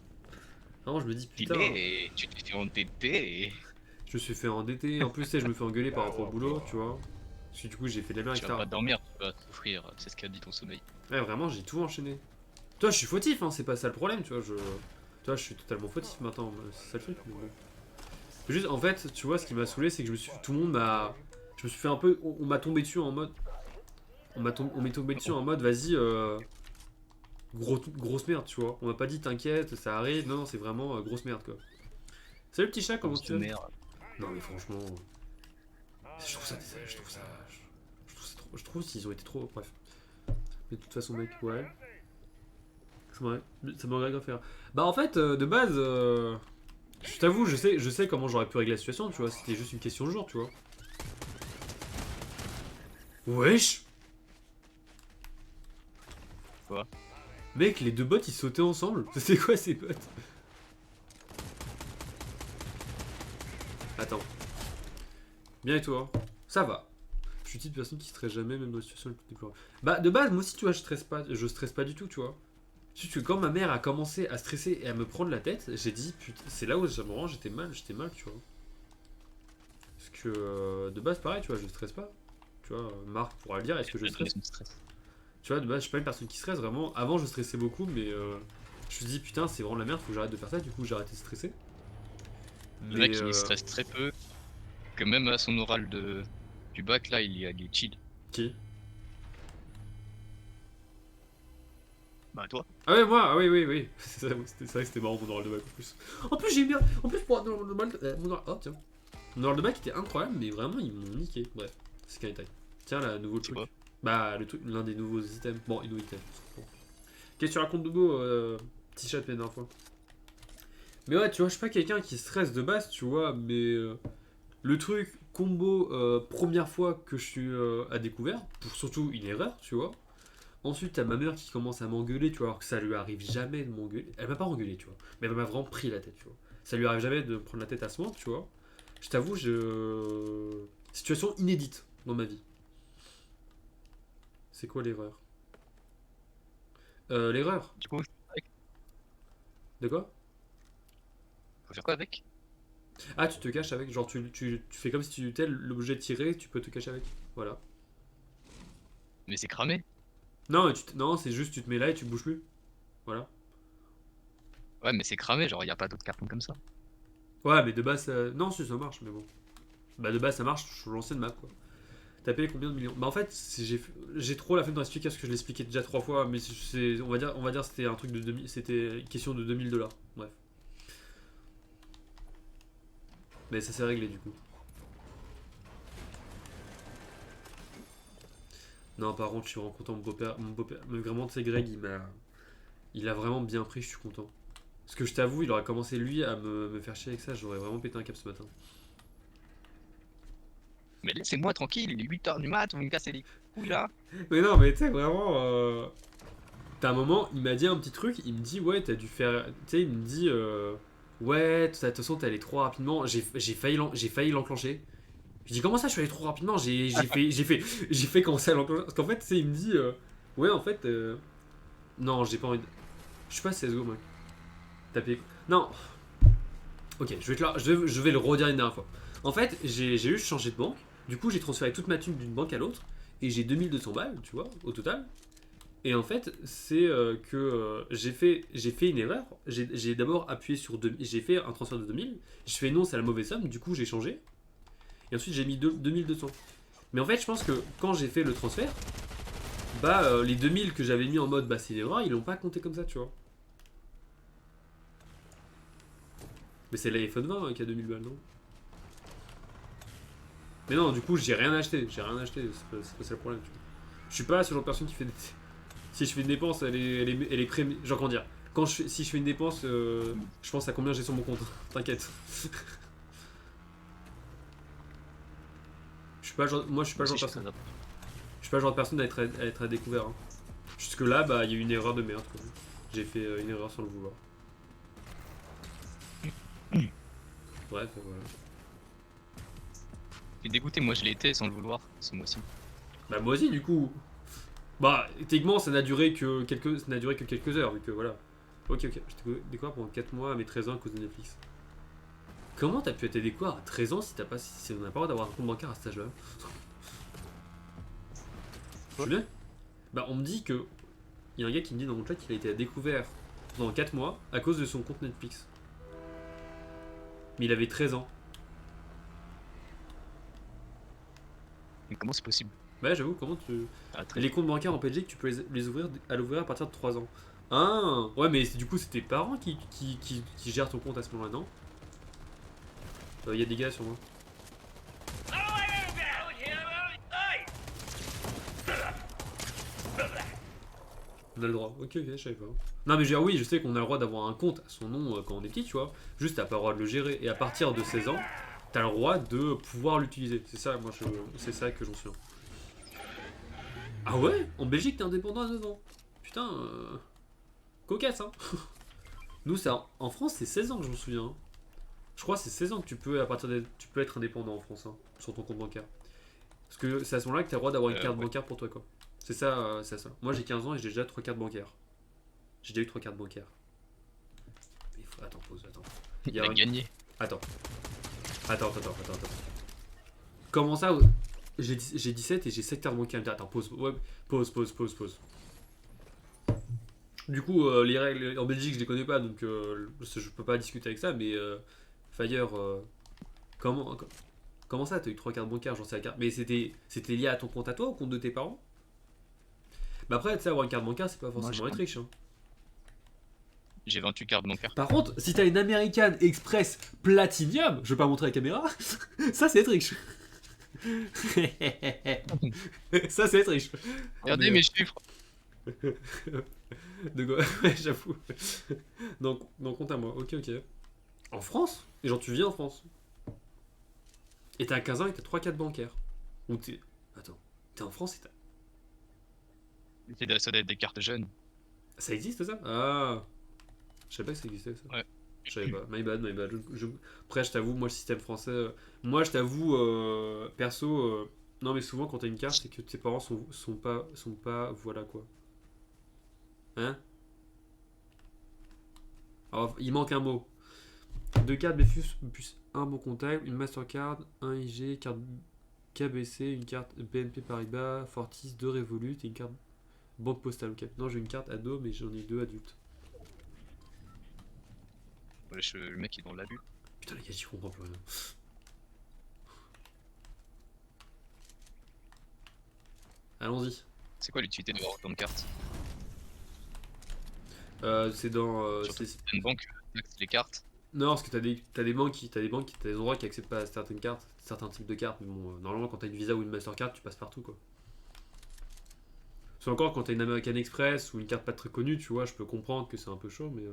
[SPEAKER 1] Vraiment, je me dis,
[SPEAKER 2] Il
[SPEAKER 1] putain,
[SPEAKER 2] est, et tu t'es fait entêter et
[SPEAKER 1] je me suis fait endetter. En plus, tu sais, je me fais engueuler par rapport au boulot, tu vois. Parce que du coup, j'ai fait de la merde,
[SPEAKER 2] tu vas
[SPEAKER 1] etc.
[SPEAKER 2] pas dormir, tu vas souffrir, c'est ce qu'a dit ton sommeil.
[SPEAKER 1] Ouais, vraiment, j'ai tout enchaîné. Toi, je suis fautif, hein, c'est pas ça le problème, tu vois. Toi, je suis totalement fautif maintenant, c'est ça le truc. Mais bon. Juste, en fait, tu vois, ce qui m'a saoulé, c'est que tout le monde m'a. Je me suis fait un peu. On m'a tombé dessus en mode. On m'est tombé dessus en mode, vas-y, grosse merde, tu vois. On m'a pas dit, t'inquiète, ça arrive. Non, non, c'est vraiment grosse merde, quoi. Salut, petit chat, comment
[SPEAKER 2] Grosse
[SPEAKER 1] tu
[SPEAKER 2] de
[SPEAKER 1] vas?
[SPEAKER 2] merde.
[SPEAKER 1] Non, mais franchement. Je trouve ça. Je trouve qu'ils ont été trop. Bref. Mais de toute façon, mec, ouais. Ça m'aurait grave faire. Bah, en fait, de base. Je t'avoue, je sais comment j'aurais pu régler la situation, tu vois. C'était juste une question de jour, tu vois. Wesh!
[SPEAKER 2] Quoi?
[SPEAKER 1] Mec, les deux bots ils sautaient ensemble. C'est quoi ces bots? Attends. Bien et toi? Ça va. Je suis le type de personne qui stresse jamais, même dans les situations les plus déplorables. Bah, de base, moi aussi, tu vois, je stresse pas du tout, tu vois. Juste que quand ma mère a commencé à stresser et à me prendre la tête, j'ai dit, putain, c'est là où vraiment j'étais mal, tu vois. Parce que de base, pareil, tu vois, je stresse pas. Tu vois, Marc pourra le dire, est-ce que je
[SPEAKER 2] La donner
[SPEAKER 1] stresse?
[SPEAKER 2] son stress.
[SPEAKER 1] Tu vois, de base, je suis pas une personne qui stresse vraiment. Avant, je stressais beaucoup, mais je me suis dit, putain, c'est vraiment de la merde, faut que j'arrête de faire ça. Du coup, j'ai arrêté de stresser.
[SPEAKER 2] Le
[SPEAKER 1] Mais
[SPEAKER 2] mec il stresse très peu, que même à son oral du bac là, il est chill.
[SPEAKER 1] qui?
[SPEAKER 2] Bah toi?
[SPEAKER 1] Ah ouais, moi, ah oui, oui, oui. C'est vrai que c'était marrant mon oral de bac en plus. En plus, j'ai bien. En plus, pour mon oral. Oh, tiens. Mon oral de bac était incroyable, mais vraiment, ils m'ont niqué. Bref, c'est qu'un détail. Tiens, là, nouveau
[SPEAKER 2] C'est
[SPEAKER 1] truc.
[SPEAKER 2] quoi?
[SPEAKER 1] Bah, le truc, l'un des nouveaux items. Bon, un nouveau item. Qu'est-ce que tu racontes de beau, petit chat de la dernière fois? Mais ouais, tu vois, je suis pas quelqu'un qui stresse de base, tu vois, mais le truc combo première fois que je suis à découvert, pour surtout une erreur, tu vois. Ensuite, t'as ma mère qui commence à m'engueuler, tu vois, alors que ça lui arrive jamais de m'engueuler. Elle m'a pas engueulé, tu vois, mais elle m'a vraiment pris la tête, tu vois. Ça lui arrive jamais de me prendre la tête à ce moment, tu vois. Je t'avoue, situation inédite dans ma vie. C'est quoi l'erreur? L'erreur?
[SPEAKER 2] Du coup,
[SPEAKER 1] De quoi?
[SPEAKER 2] faut faire quoi avec?
[SPEAKER 1] Ah, tu te caches avec, genre tu fais comme si tu étais l'objet tiré, tu peux te cacher avec. Voilà.
[SPEAKER 2] Mais c'est cramé.
[SPEAKER 1] Non, non, c'est juste tu te mets là et tu bouges plus. Voilà.
[SPEAKER 2] Ouais, mais c'est cramé, genre y a pas d'autres cartons comme ça.
[SPEAKER 1] Ouais, mais de base, non, si ça marche, mais bon. Bah, de base, ça marche sur l'ancienne map, quoi. T'as payé combien de millions? Bah, en fait, j'ai trop la flemme d'en expliquer parce que je l'ai expliqué déjà 3 fois, mais on va dire c'était un truc de 2000, c'était une question de 2000 $. Bref. Mais ça s'est réglé du coup. Non, par contre, je suis vraiment content. Mon beau-père, mais vraiment, tu sais, Greg, il a vraiment bien pris, je suis content. Parce que je t'avoue, il aurait commencé lui à me faire chier avec ça, j'aurais vraiment pété un cap ce matin.
[SPEAKER 2] Mais laissez-moi tranquille, il est 8h du mat, vous me cassez les couilles là.
[SPEAKER 1] Mais non, mais tu sais, vraiment. T'as un moment, il m'a dit un petit truc, il me dit, ouais, t'as dû faire. Tu sais, il me dit, ouais, de toute façon, t'es allé trop rapidement, j'ai failli l'enclencher. Je dis, comment ça, je suis allé trop rapidement? J'ai fait commencer à l'enclencher. Parce qu'en fait, tu sais, il me dit, ouais, en fait, non, j'ai pas envie de. Je suis pas CSGO, moi. Taper. Non, ok, je vais le redire une dernière fois. En fait, j'ai juste changé de banque. Du coup, j'ai transféré toute ma thune d'une banque à l'autre. Et j'ai 2200 balles, tu vois, au total. Et en fait, c'est que j'ai fait une erreur. J'ai d'abord appuyé sur 2000. J'ai fait un transfert de 2000. Je fais non, c'est la mauvaise somme. Du coup, j'ai changé. Et ensuite, j'ai mis 2200. Mais en fait, je pense que quand j'ai fait le transfert, bah, les 2000 que j'avais mis en mode bah, c'est une erreur, ils l'ont pas compté comme ça, tu vois. Mais c'est l'iPhone 20 qui a 2000 balles, non? Mais non, du coup, j'ai rien acheté. J'ai rien acheté. C'est pas ça le problème, tu vois. Je suis pas ce genre de personne qui fait des. Si je fais une dépense, elle est genre, comment dire. Si je fais une dépense, je pense à combien j'ai sur mon compte. T'inquiète. Je suis pas moi, je suis pas le genre de personne. Je suis pas le genre de personne à être à découvert. Hein. Jusque là, bah, il y a eu une erreur de merde. Quoi. J'ai fait une erreur sans le vouloir. Bref, voilà.
[SPEAKER 2] Et dégoûté, moi je l'ai été sans le vouloir ce mois-ci.
[SPEAKER 1] Bah, moi aussi, du coup. Bah, techniquement, ça n'a duré que quelques heures, vu que voilà. Ok, ok. J'étais découvert pendant 4 mois à mes 13 ans à cause de Netflix. Comment t'as pu être découvert à 13 ans si on n'a pas le droit d'avoir un compte bancaire à cet âge-là? Je suis bien. Bah, on me dit que. Il y a un gars qui me dit dans mon chat qu'il a été découvert pendant 4 mois à cause de son compte Netflix. Mais il avait 13 ans.
[SPEAKER 2] Mais comment c'est possible?
[SPEAKER 1] Bah, j'avoue, comment tu.
[SPEAKER 2] Ah, très...
[SPEAKER 1] Les comptes bancaires en Belgique, tu peux les ouvrir à partir de 3 ans. Ah, ouais, mais du coup, c'est tes parents qui gèrent ton compte à ce moment-là, non? Il y a des gars sur moi. On a le droit. Ok, ok, je savais pas. Non, mais oui, je sais qu'on a le droit d'avoir un compte à son nom quand on est petit, tu vois. Juste, t'as pas le droit de le gérer. Et à partir de 16 ans, t'as le droit de pouvoir l'utiliser. C'est ça, c'est ça que j'en suis. Ah ouais? En Belgique, t'es indépendant à 9 ans. Putain, cocasse, hein. Nous, en France, c'est 16 ans que je me souviens. Hein. Je crois que c'est 16 ans que tu peux être indépendant en France, hein, sur ton compte bancaire. Parce que c'est à ce moment-là que t'as le droit d'avoir une carte bancaire pour toi, quoi. C'est ça, c'est ça. Moi, j'ai 15 ans et j'ai déjà 3 cartes bancaires. J'ai déjà eu 3 cartes bancaires. Attends, pause, attends.
[SPEAKER 2] Il a gagné.
[SPEAKER 1] Attends. Attends. Comment ça j'ai 17 et j'ai 7 cartes bancaires. Attends, pause. Ouais, pause. Du coup, les règles en Belgique, je les connais pas, donc je peux pas discuter avec ça, mais Fire, comment, comment ça, t'as eu 3 cartes bancaires, j'en sais la carte. Mais c'était lié à ton compte à toi, au compte de tes parents? Bah après, tu sais, avoir une carte bancaire, c'est pas forcément être riche. Hein.
[SPEAKER 2] J'ai 28 cartes bancaires.
[SPEAKER 1] Par contre, si t'as une American Express Platinum, je vais pas montrer la caméra, ça c'est être riche. Ça c'est être riche.
[SPEAKER 2] Regardez mes chiffres.
[SPEAKER 1] De quoi? Ouais, j'avoue. Donc, compte à moi. Ok. En France? Et genre, tu vis en France? Et t'as 15 ans et t'as 3 cartes bancaires. Ou t'es. Attends. T'es en France et t'as.
[SPEAKER 2] Ça doit être des cartes jeunes.
[SPEAKER 1] Ça existe ça? Ah. Je savais pas que ça existait ça.
[SPEAKER 2] Ouais.
[SPEAKER 1] Je savais pas. My bad. Après, je t'avoue, moi, le système français. Moi, je t'avoue, perso. Non, mais souvent, quand t'as une carte, c'est que tes parents sont pas. Voilà quoi. Hein? Alors, il manque un mot. 2 cartes BFUS plus un bon contact, une Mastercard, un IG, carte KBC, une carte BNP Paribas, Fortis, 2 Revolut et une carte Banque Postale. Ok. Non, j'ai une carte ado, mais j'en ai 2 adultes.
[SPEAKER 2] Ouais, le mec il est dans l'abus.
[SPEAKER 1] Putain, les gars, j'y comprends plus rien. Allons-y.
[SPEAKER 2] C'est quoi l'utilité de avoir autant de cartes?
[SPEAKER 1] C'est dans.
[SPEAKER 2] Surtout une banque taxe les cartes.
[SPEAKER 1] Non, parce que t'as des banques t'as des endroits qui acceptent pas certaines cartes, certains types de cartes. Mais bon, normalement, quand t'as une Visa ou une Mastercard, tu passes partout quoi. que encore, quand t'as une American Express ou une carte pas très connue, tu vois, je peux comprendre que c'est un peu chaud, mais... ils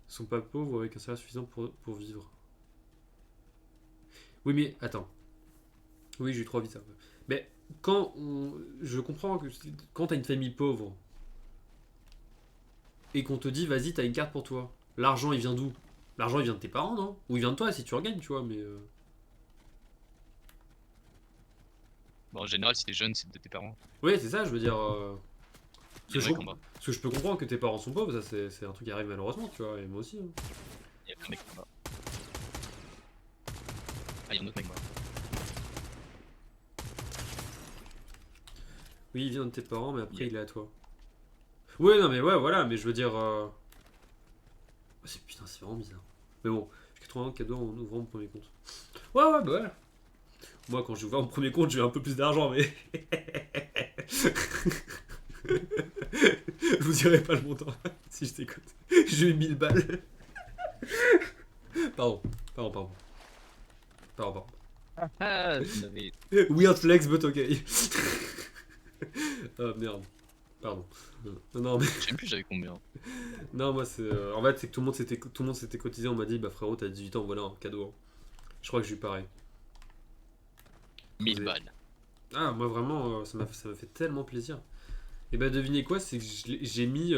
[SPEAKER 1] sont pas pauvres avec un salaire suffisant pour vivre. Oui, mais attends. Oui, j'ai eu 3 vies, ça. Mais je comprends que quand t'as une famille pauvre et qu'on te dit, vas-y, t'as une carte pour toi, l'argent, il vient d'où? L'argent, il vient de tes parents, non? Ou il vient de toi si tu regagnes, tu vois, mais...
[SPEAKER 2] Bon, en général, si t'es jeune, c'est de tes parents.
[SPEAKER 1] Oui, c'est ça, je veux dire...
[SPEAKER 2] Il y en a qui en bas.
[SPEAKER 1] Parce que je peux comprendre que tes parents sont pauvres, ça c'est un truc qui arrive malheureusement, tu vois, et moi aussi. Hein.
[SPEAKER 2] Il y a plein de mecs en bas. Ah, il y a un autre mec en bas.
[SPEAKER 1] Oui, il vient de tes parents, mais après
[SPEAKER 2] Yeah.
[SPEAKER 1] il est à toi. Ouais, non, mais ouais, voilà, mais je veux dire. Putain, c'est vraiment bizarre. Mais bon, j'ai 80 cadeaux en ouvrant mon premier compte. Ouais, ouais, bah ouais. Moi, quand j'ai ouvert mon premier compte, j'ai eu un peu plus d'argent, mais. Je vous dirai pas le montant si je t'écoute. J'ai eu 1000 balles. Pardon, pardon, pardon. Pardon, pardon.
[SPEAKER 2] Ah, vous avez...
[SPEAKER 1] Weird flex, but ok. Ah merde, pardon. Non, mais.
[SPEAKER 2] Je sais même plus j'avais combien.
[SPEAKER 1] Non, moi c'est. En fait, c'est que tout le monde s'était cotisé. On m'a dit, bah frérot, t'as 18 ans, voilà un cadeau. Hein. Je crois que j'ai eu pareil.
[SPEAKER 2] 1000 balles.
[SPEAKER 1] Ah, moi vraiment, ça m'a fait tellement plaisir. Et bah, devinez quoi, c'est que j'ai mis.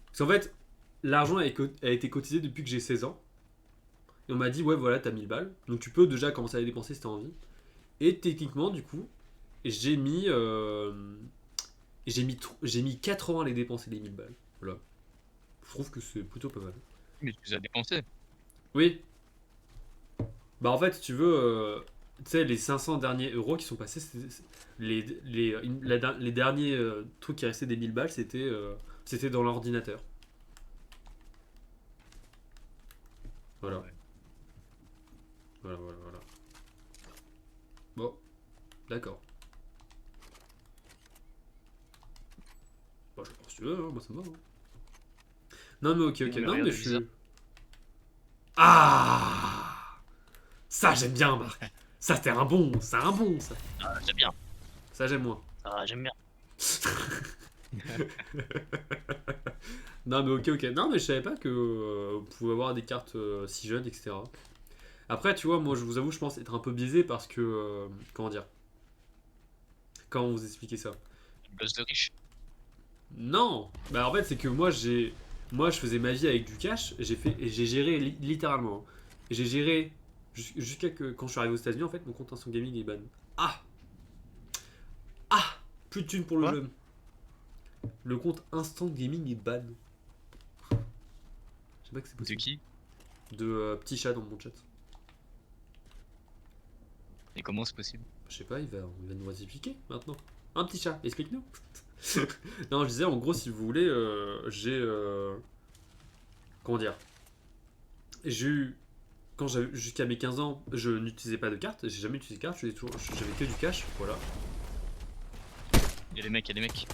[SPEAKER 1] Parce qu'en fait, l'argent a été cotisé depuis que j'ai 16 ans. Et on m'a dit, ouais, voilà, t'as 1000 balles. Donc tu peux déjà commencer à les dépenser si t'as envie. Et techniquement, du coup, j'ai mis. J'ai mis 4 ans à les dépenser, les 1000 balles. Voilà. Je trouve que c'est plutôt pas mal.
[SPEAKER 2] Mais tu les as dépensés.
[SPEAKER 1] Oui. Bah en fait, si tu veux, tu sais, les 500 derniers euros qui sont passés, les derniers trucs qui restaient des 1000 balles, c'était dans l'ordinateur. Voilà.
[SPEAKER 2] Ouais.
[SPEAKER 1] Voilà, voilà, voilà. Bon, d'accord. Bah, je pense que tu veux, hein, moi ça me va. Hein. Non, mais ok, ok.
[SPEAKER 2] Non, mais
[SPEAKER 1] Non,
[SPEAKER 2] rien
[SPEAKER 1] mais
[SPEAKER 2] de
[SPEAKER 1] je
[SPEAKER 2] bizarre.
[SPEAKER 1] suis. Ah, ça, j'aime bien, Marc. Ça, c'était un bon. C'est un bon, ça.
[SPEAKER 2] Ah, j'aime bien.
[SPEAKER 1] Ça, j'aime moins.
[SPEAKER 2] Ah, j'aime bien.
[SPEAKER 1] Non, mais ok, ok. Non, mais je savais pas que vous pouvez avoir des cartes si jeunes, etc. Après, tu vois, moi, je vous avoue, je pense être un peu biaisé parce que. Comment dire? Comment vous expliquer ça?
[SPEAKER 2] Gosse de riche.
[SPEAKER 1] Non! Bah, en fait, c'est que moi, j'ai. Moi, je faisais ma vie avec du cash. Et j'ai géré littéralement. Hein. J'ai géré. Jusqu'à que. Quand je suis arrivé aux États-Unis, en fait, mon compte Instant Gaming est ban. Ah! Ah! Plus de thunes pour le
[SPEAKER 2] Quoi?
[SPEAKER 1] jeune. Le compte Instant Gaming est ban. Je sais pas que c'est
[SPEAKER 2] De
[SPEAKER 1] possible.
[SPEAKER 2] qui?
[SPEAKER 1] De petit chat dans mon chat.
[SPEAKER 2] Et comment c'est possible?
[SPEAKER 1] Je sais pas, il va nous expliquer maintenant. Un petit chat, explique-nous. Non, je disais, en gros, si vous voulez, j'ai. Comment dire? J'ai eu. Quand j'avais jusqu'à mes 15 ans, je n'utilisais pas de carte. J'ai jamais utilisé de carte, j'avais que du cash. Voilà.
[SPEAKER 2] Il y a des mecs, il y a des mecs.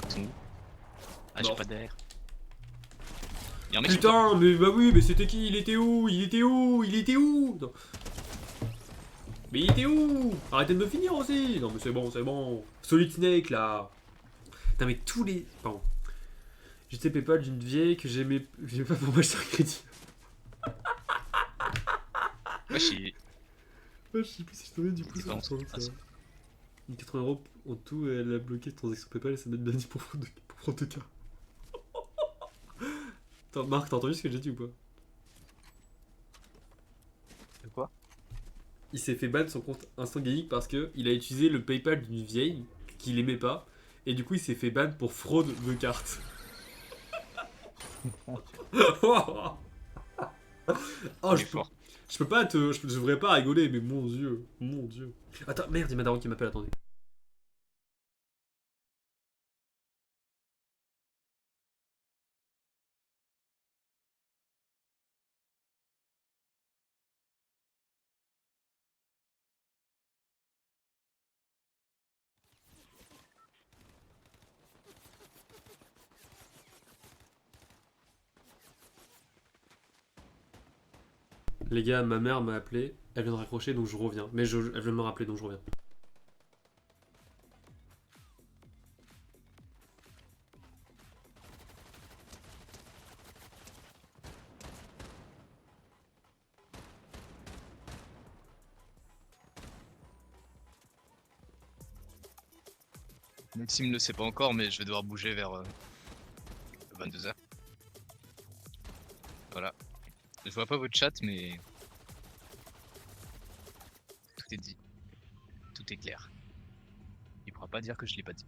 [SPEAKER 2] Ils sont où? Ah, j'ai
[SPEAKER 1] Mort.
[SPEAKER 2] pas d'air. Il y a un mec sur toi.
[SPEAKER 1] Putain, mais bah oui, mais c'était qui? Il était où? Il était où? Il était où? Non. Mais il était où? Arrêtez de me finir aussi! Non, mais c'est bon, c'est bon. Solid Snake là. Putain, mais tous les. Pardon. J'étais PayPal d'une vieille que j'aimais pas pour m'acheter un crédit.
[SPEAKER 2] Ouais, j'ai.
[SPEAKER 1] Ouais, je sais plus si je tombais du coup
[SPEAKER 2] C'est
[SPEAKER 1] sur
[SPEAKER 2] pas
[SPEAKER 1] sur
[SPEAKER 2] ah,
[SPEAKER 1] ça. 80 euros en tout et elle a bloqué de transaction PayPal et ça m'a bien dit pour prendre de cas. Attends, Marc, t'as entendu ce que j'ai dit ou pas?
[SPEAKER 2] De quoi?
[SPEAKER 1] Il s'est fait ban son compte Instant Gaming parce que il a utilisé le PayPal d'une vieille qu'il aimait pas et du coup il s'est fait ban pour fraude de carte. Oh,
[SPEAKER 2] Il est fort.
[SPEAKER 1] je peux pas te. Je devrais pas rigoler, mais mon dieu. Mon dieu. Attends, merde, il y a Madaron qui m'appelle, attendez. Les gars, ma mère m'a appelé. Elle vient de raccrocher, donc je reviens. Mais elle vient de me rappeler, donc je reviens.
[SPEAKER 2] Maxime ne le sait pas encore, mais je vais devoir bouger vers 22h. Voilà. Je vois pas votre chat, mais tout est dit. Tout est clair. Il pourra pas dire que je l'ai pas dit.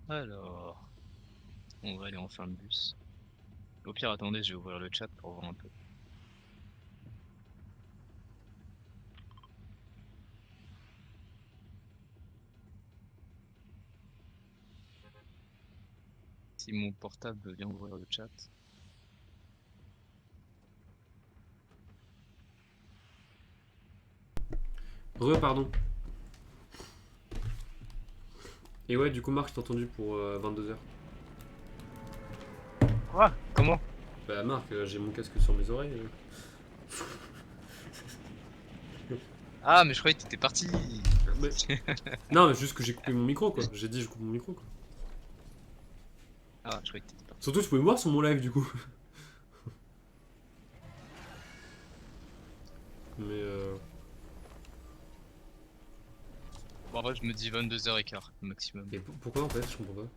[SPEAKER 2] Alors, on va aller en fin de bus. Au pire, attendez, je vais ouvrir le chat pour voir un peu. Si mon portable vient ouvrir le chat.
[SPEAKER 1] Pardon. Et ouais, du coup, Marc, je t'ai entendu pour 22h.
[SPEAKER 2] Quoi? Comment?
[SPEAKER 1] Bah, Marc, j'ai mon casque sur mes oreilles.
[SPEAKER 2] Ah, mais je croyais que t'étais parti.
[SPEAKER 1] Mais... non, mais juste que j'ai coupé mon micro, quoi. J'ai dit, je coupe mon micro, quoi.
[SPEAKER 2] Ah, je croyais que t'étais parti.
[SPEAKER 1] Surtout, je pouvais me voir sur mon live, du coup. Mais
[SPEAKER 2] Bon, en vrai, je me dis 22h15 maximum.
[SPEAKER 1] Et pourquoi, en fait? Je comprends pas.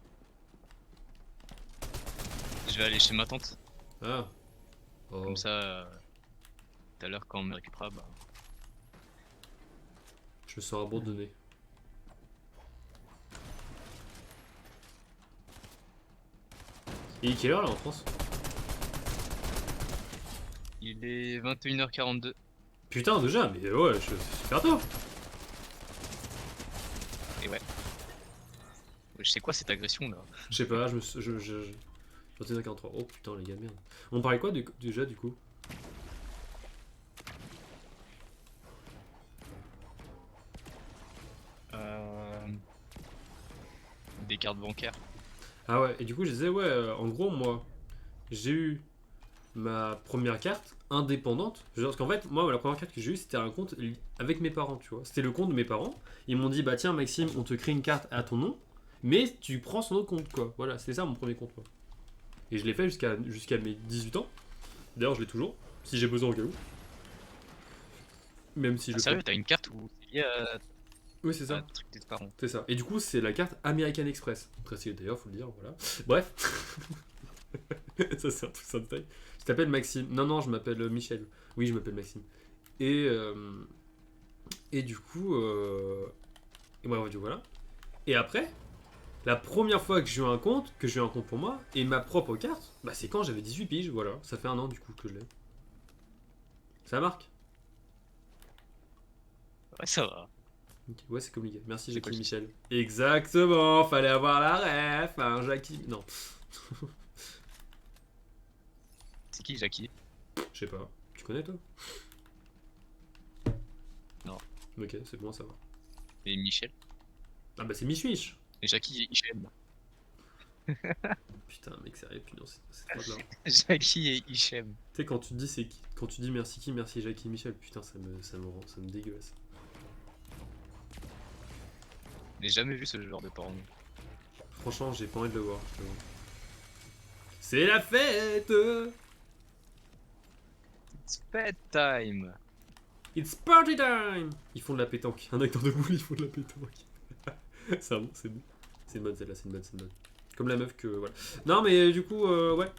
[SPEAKER 2] Je vais aller chez ma tante.
[SPEAKER 1] Ah. Oh.
[SPEAKER 2] Comme ça, tout à l'heure, quand on me récupérera, bah.
[SPEAKER 1] Je me sens abandonné. Et quelle heure, là, en France?
[SPEAKER 2] Il est 21h42.
[SPEAKER 1] Putain, déjà, mais ouais, c'est super tôt.
[SPEAKER 2] Et ouais. Je sais quoi cette agression là?
[SPEAKER 1] Je sais pas, 21h43. Oh putain, les gars, merde. On parlait quoi déjà, du coup?
[SPEAKER 2] Des cartes bancaires.
[SPEAKER 1] Ah ouais, et du coup, je disais, ouais, en gros, moi, j'ai eu ma première carte indépendante. Parce qu'en fait, moi, la première carte que j'ai eue, c'était un compte avec mes parents, tu vois. C'était le compte de mes parents. Ils m'ont dit, bah tiens, Maxime, on te crée une carte à ton nom, mais tu prends son autre compte, quoi. Voilà, c'était ça mon premier compte, quoi. Et je l'ai fait jusqu'à mes 18 ans. D'ailleurs, je l'ai toujours, si j'ai besoin au cas où. Même si
[SPEAKER 2] Ah,
[SPEAKER 1] je
[SPEAKER 2] sérieux,
[SPEAKER 1] peux.
[SPEAKER 2] t'as une carte où il y a
[SPEAKER 1] Oui, c'est
[SPEAKER 2] un
[SPEAKER 1] ça.
[SPEAKER 2] truc des parents.
[SPEAKER 1] C'est ça. Et du coup, c'est la carte American Express. Très stylé d'ailleurs, faut le dire, voilà. Bref. Ça, c'est un truc sans détail. Je t'appelle Maxime. Non, non, je m'appelle Michel. Oui, je m'appelle Maxime. Et, euh, et du coup. Et bref, voilà. Et après, la première fois que j'ai eu un compte, pour moi, et ma propre carte, bah c'est quand j'avais 18 piges, voilà. Ça fait un an du coup que je l'ai. Ça marque.
[SPEAKER 2] Ouais, ça va.
[SPEAKER 1] Ok, ouais, c'est compliqué. Merci
[SPEAKER 2] C'est quoi
[SPEAKER 1] Jackie
[SPEAKER 2] le
[SPEAKER 1] Michel. Exactement, fallait avoir la ref, hein, Jackie. Non,
[SPEAKER 2] C'est qui, Jackie?
[SPEAKER 1] je sais pas. Tu connais toi?
[SPEAKER 2] Non.
[SPEAKER 1] Ok, c'est bon, ça va.
[SPEAKER 2] Et Michel?
[SPEAKER 1] Ah bah c'est Michuich.
[SPEAKER 2] Et Jackie et Hichem.
[SPEAKER 1] Putain, mec, c'est répugnant, c'est trop de là.
[SPEAKER 2] Jackie et Hichem.
[SPEAKER 1] Tu sais, quand tu dis c'est qui, quand tu dis merci qui, merci Jackie Michel, putain, ça me dégueulasse.
[SPEAKER 2] J'ai jamais vu ce genre de porno.
[SPEAKER 1] Franchement, j'ai pas envie de le voir, je t'avoue. C'est la fête!
[SPEAKER 2] It's bedtime.
[SPEAKER 1] It's party time! Ils font de la pétanque. Un acteur de boule, ils font de la pétanque. C'est bon, c'est bon. C'est une bonne celle-là, c'est une bonne, c'est une bonne. Comme la meuf que. Voilà. Non, mais du coup, ouais.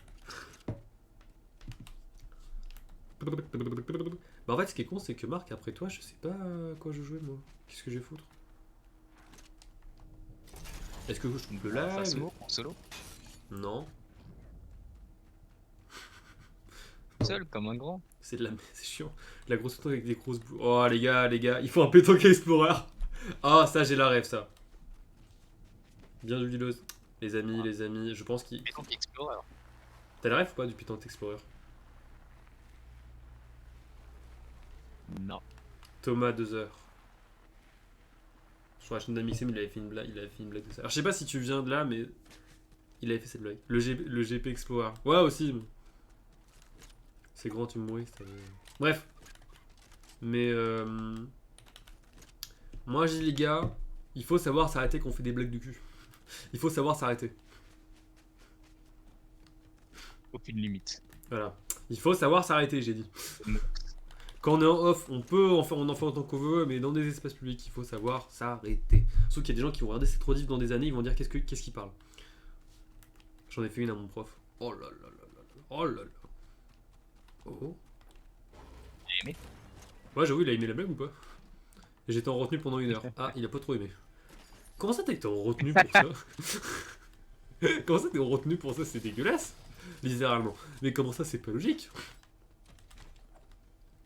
[SPEAKER 1] Bah, en fait, ce qui est con, c'est que Marc, après toi, je sais pas à quoi je jouais, moi. Qu'est-ce que je vais foutre? Est-ce que je coupe le live?
[SPEAKER 2] Phasmo en solo?
[SPEAKER 1] Non.
[SPEAKER 2] Seul comme un grand.
[SPEAKER 1] C'est de la merde, c'est chiant. La grosse photo avec des grosses boules. Oh, les gars, il faut un pétanque Explorer. Ah, ça, j'ai la rêve, ça. Bien du Lilos. Les amis, je pense qu'il.
[SPEAKER 2] Pétanque Explorer.
[SPEAKER 1] T'as la rêve ou pas du pétanque Explorer?
[SPEAKER 2] Non.
[SPEAKER 1] Thomas 2 heures. Sur la chaîne d'Amixem, il avait fait une blague de ça. Alors, je sais pas si tu viens de là, mais Il avait fait cette blague. Le GP Explorer. Ouais, aussi. C'est grand humoriste. Bref. Mais moi, je dis, les gars, il faut savoir s'arrêter quand on fait des blagues de cul. Il faut savoir s'arrêter.
[SPEAKER 2] Aucune limite.
[SPEAKER 1] Voilà. Il faut savoir s'arrêter, j'ai dit. Quand on est en off, on en fait autant qu'on veut, mais dans des espaces publics, il faut savoir s'arrêter. Sauf qu'il y a des gens qui vont regarder C'est trop diff dans des années, ils vont dire qu'est-ce qu'ils parlent. J'en ai fait une à mon prof. Oh là là là là là. Oh là là. Oh.
[SPEAKER 2] J'ai aimé.
[SPEAKER 1] Ouais, j'avoue, il a aimé la blague ou pas? J'étais en retenue pendant 1 heure. Ah, il a pas trop aimé. Comment ça t'as été en retenue pour ça? Comment ça t'es en retenue pour ça? C'est dégueulasse. Littéralement. Mais comment ça, c'est pas logique?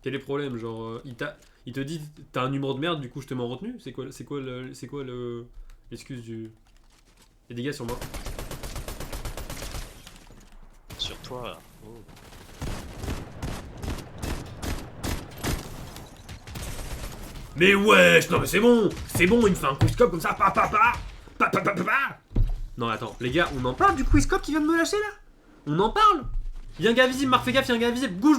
[SPEAKER 1] Quel est le problème? Genre, il te dit t'as un numéro de merde, du coup je te mets en retenue? C'est quoi l'excuse du. Il y a des gars sur moi.
[SPEAKER 2] Sur toi. Oh.
[SPEAKER 1] Mais wesh, non mais c'est bon, il me fait un quickscope comme ça, pa. Non attends, les gars, on en parle du quickscope qui vient de me lâcher là? On en parle? Y'a un gars visible, Marc, fais gaffe, y'a un gars visible, bouge.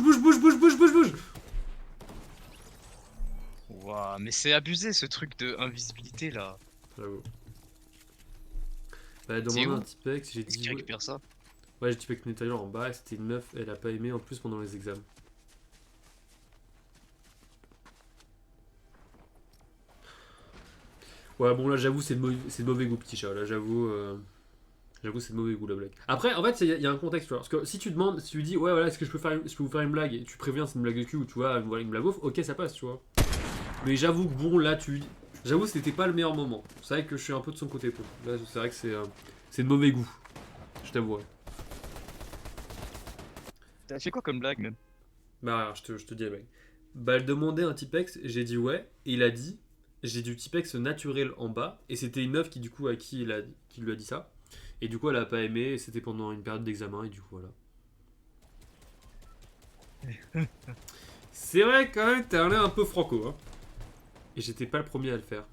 [SPEAKER 2] Ouah, mais c'est abusé ce truc de invisibilité là.
[SPEAKER 1] J'avoue. Bah,
[SPEAKER 2] C'est
[SPEAKER 1] demande
[SPEAKER 2] où
[SPEAKER 1] un Tipex, j'ai
[SPEAKER 2] Est-ce
[SPEAKER 1] dit.
[SPEAKER 2] qu'il récupère ça?
[SPEAKER 1] Ouais, j'ai Tipex Nettoyer en bas, c'était une meuf, elle a pas aimé en plus pendant les examens. Ouais, bon, là, j'avoue, c'est de mauvais goût, petit chat. Là, j'avoue, c'est de mauvais goût, la blague. Après, en fait, il y a un contexte, tu vois. Parce que si tu demandes, si tu dis, ouais, voilà, est-ce que je peux vous faire une blague, et tu préviens, c'est une blague de cul, ou tu vois, voilà, une blague ouf, ok, ça passe, tu vois. Mais j'avoue que, bon, là, j'avoue, c'était pas le meilleur moment. C'est vrai que je suis un peu de son côté, toi. Là, c'est vrai que c'est de mauvais goût. Je t'avoue.
[SPEAKER 2] T'as fait quoi comme blague même?
[SPEAKER 1] Bah, je te dis la blague. Bah, elle demandait un Tipex, j'ai dit ouais, et il a dit, j'ai du Tipex naturel en bas, et c'était une meuf qui, du coup, qui lui a dit ça. Et du coup, elle a pas aimé, et c'était pendant une période d'examen, et du coup, voilà. C'est vrai, quand même, t'as l'air un peu franco, hein. Et j'étais pas le premier à le faire.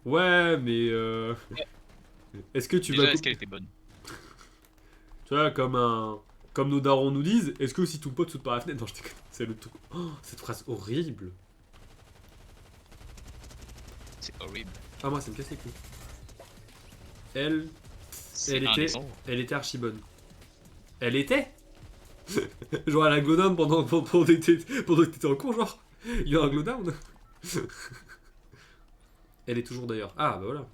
[SPEAKER 1] Ouais, mais est-ce que tu
[SPEAKER 2] Déjà,
[SPEAKER 1] vas.
[SPEAKER 2] est-ce qu'elle était bonne?
[SPEAKER 1] Tu vois, comme nos darons nous disent, est-ce que si ton pote saute par la fenêtre. Non, je déconne. C'est le tout. Oh, cette phrase horrible.
[SPEAKER 2] C'est horrible.
[SPEAKER 1] Ah, moi, ça me casse les couilles. Elle
[SPEAKER 2] C'est indécent.
[SPEAKER 1] Elle était archi bonne. Elle était. Genre, elle a glowdown pendant que t'étais en cours, genre. Il y a un glowdown. Elle est toujours d'ailleurs. Ah, bah voilà.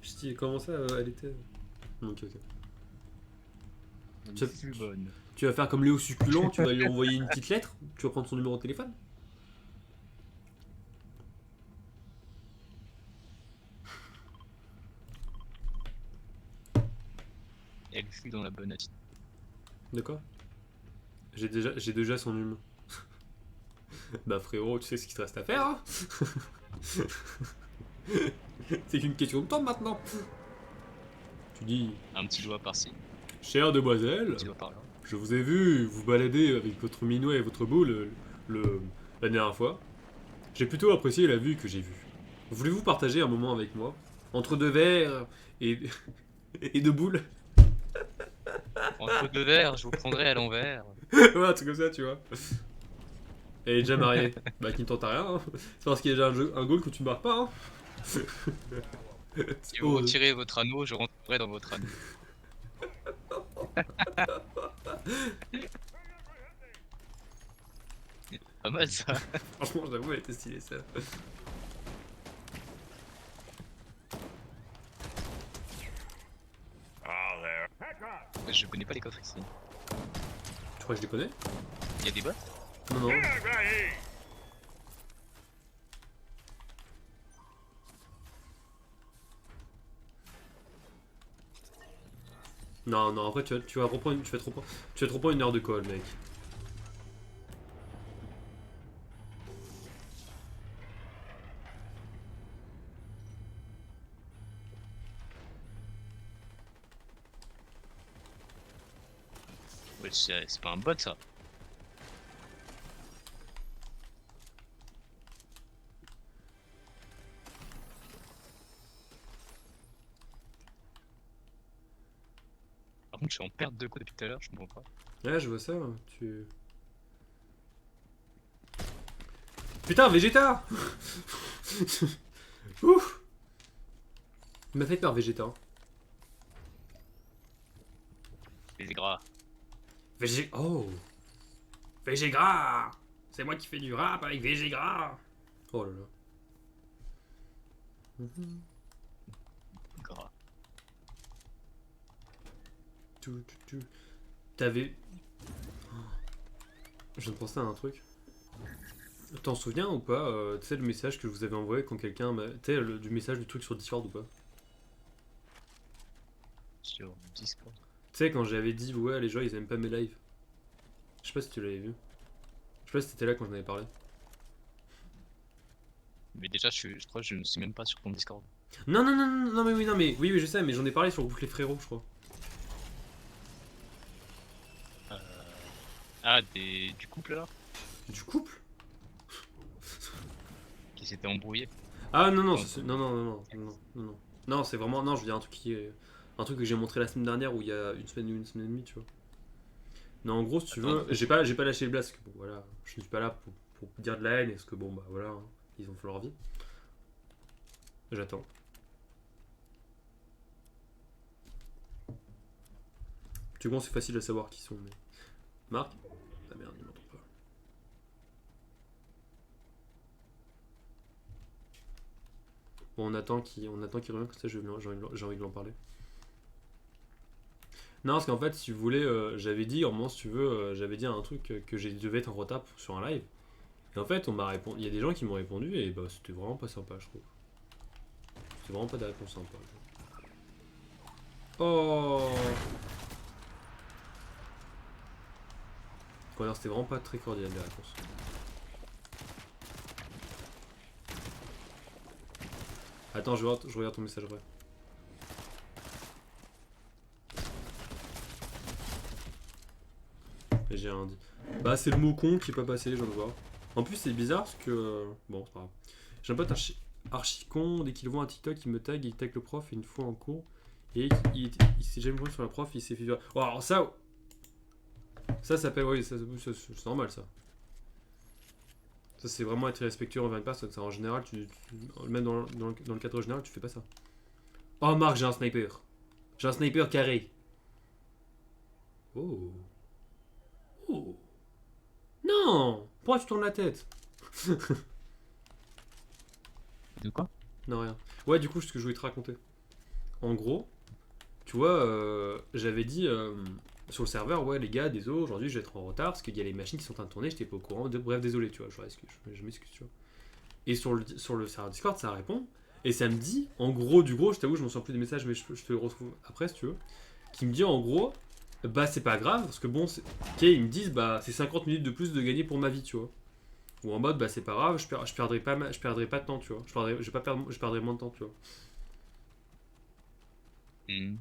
[SPEAKER 1] Je dis, comment ça, elle était. Ok, ok.
[SPEAKER 2] C'est plus bonne.
[SPEAKER 1] Tu vas faire comme Léo Succulent, tu vas lui envoyer une petite lettre, tu vas prendre son numéro de téléphone.
[SPEAKER 2] Elle fut dans la bonne attitude.
[SPEAKER 1] De quoi? J'ai déjà son hume. Bah frérot, tu sais ce qu'il te reste à faire, hein. C'est qu'une question de temps maintenant. Tu dis,
[SPEAKER 2] Un petit doigt par-ci,
[SPEAKER 1] chère
[SPEAKER 2] un
[SPEAKER 1] demoiselle,
[SPEAKER 2] petit doigt par-là.
[SPEAKER 1] je vous ai vu vous balader avec votre minouet et votre boule la dernière fois. J'ai plutôt apprécié la vue que j'ai vue. Voulez-vous partager un moment avec moi? Entre deux verres et, et deux boules.
[SPEAKER 2] Entre deux verres, je vous prendrai à l'envers.
[SPEAKER 1] Ouais, un truc comme ça, tu vois. Elle est déjà mariée. Bah, qui ne tente à rien, hein. C'est parce qu'il y a déjà un goal que tu ne marques pas, hein.
[SPEAKER 2] Si vous retirez votre anneau, je rentrerai dans votre anneau. Pas mal ça.
[SPEAKER 1] Franchement, j'avoue, elle était stylée, ça.
[SPEAKER 2] Je connais pas les coffres ici.
[SPEAKER 1] Tu crois que je les connais?
[SPEAKER 2] Il y a des bots?
[SPEAKER 1] Non, non. Non, non, après tu vas te reprendre, tu vas te reprendre 1 heure de colle, mec.
[SPEAKER 2] Ouais, c'est pas un bot ça. Par contre, je suis en perte de coups depuis tout à l'heure, je comprends pas.
[SPEAKER 1] Ouais, je vois ça. Tu... Putain, Vegeta. Ouf. Il m'a fait peur, Vegeta.
[SPEAKER 2] Les gras.
[SPEAKER 1] Oh. Végégras. C'est moi qui fais du rap avec Végégras. Oh là là.
[SPEAKER 2] Gras.
[SPEAKER 1] T'avais... Je viens de penser à un truc. T'en souviens ou pas tu sais le message que je vous avais envoyé quand quelqu'un m'a... Tu sais du message du truc sur Discord ou pas?
[SPEAKER 2] Sur Discord.
[SPEAKER 1] Tu sais quand j'avais dit ouais les gens ils aiment pas mes lives. Je sais pas si tu l'avais vu. Je sais pas si t'étais là quand j'en avais parlé.
[SPEAKER 2] Mais déjà, je crois que je ne suis même pas sur ton Discord.
[SPEAKER 1] Non non non non non mais oui non mais oui je sais mais j'en ai parlé sur le groupe les frérots je crois.
[SPEAKER 2] Ah, du couple là
[SPEAKER 1] Du couple?
[SPEAKER 2] qui s'était embrouillé.
[SPEAKER 1] Ah non non non non non non non non non non c'est vraiment non je veux dire un truc qui est un truc que j'ai montré la semaine dernière où il y a une semaine ou une semaine et demie tu vois. Non en gros si tu veux j'ai pas lâché le blast parce que bon voilà je ne suis pas là pour dire de la haine parce que bon bah voilà hein, ils ont fait leur vie. J'attends. Tu vois c'est facile de savoir qui sont mais Marc. Ah merde il m'entend pas. Bon on attend qu'il revienne comme ça j'ai envie de l'en parler. Non, parce qu'en fait, si vous voulez, j'avais dit, en moment, si tu veux, j'avais dit un truc que j'ai devais être en retard sur un live. Et en fait, on m'a répondu, il y a des gens qui m'ont répondu et bah c'était vraiment pas sympa, je trouve. C'était vraiment pas des réponses sympas. Oh. Ouais, non, c'était vraiment pas très cordial les réponses. Attends, je regarde ton message vrai. Et j'ai rien dit. Bah c'est le mot con qui est pas passé, je viens de voir. En plus c'est bizarre parce que... Bon, c'est pas grave. J'ai un pote archi con, dès qu'il voit un TikTok, il me tag, il tag le prof une fois en cours. Et il s'est jamais pris sur la prof, il s'est fait virer. Oh, alors ça... Ça s'appelle... Oui, c'est normal ça. Ça c'est vraiment être irrespectueux envers une personne. Ça en général, même dans le cadre général, tu fais pas ça. Oh Marc, j'ai un sniper. J'ai un sniper carré. Oh. Oh. Non. Pourquoi tu tournes la tête?
[SPEAKER 2] De quoi?
[SPEAKER 1] Non, rien. Ouais, du coup, ce que je voulais te raconter. En gros, tu vois, j'avais dit sur le serveur, ouais, les gars, désolé, aujourd'hui je vais être en retard parce qu'il y a les machines qui sont en train de tourner, j'étais pas au courant. Bref, désolé, tu vois, je m'excuse, tu vois. Et sur le serveur Discord, ça répond. Et ça me dit, en gros, du gros, je t'avoue, je m'en souviens plus des messages, mais je te le retrouve après si tu veux. Qui me dit, en gros, bah c'est pas grave, parce que bon, ok, ils me disent, bah c'est 50 minutes de plus de gagner pour ma vie, tu vois. Ou en mode, bah c'est pas grave, je perdrai pas de temps, tu vois. Je perdrai moins de temps, tu vois.
[SPEAKER 2] Hmm.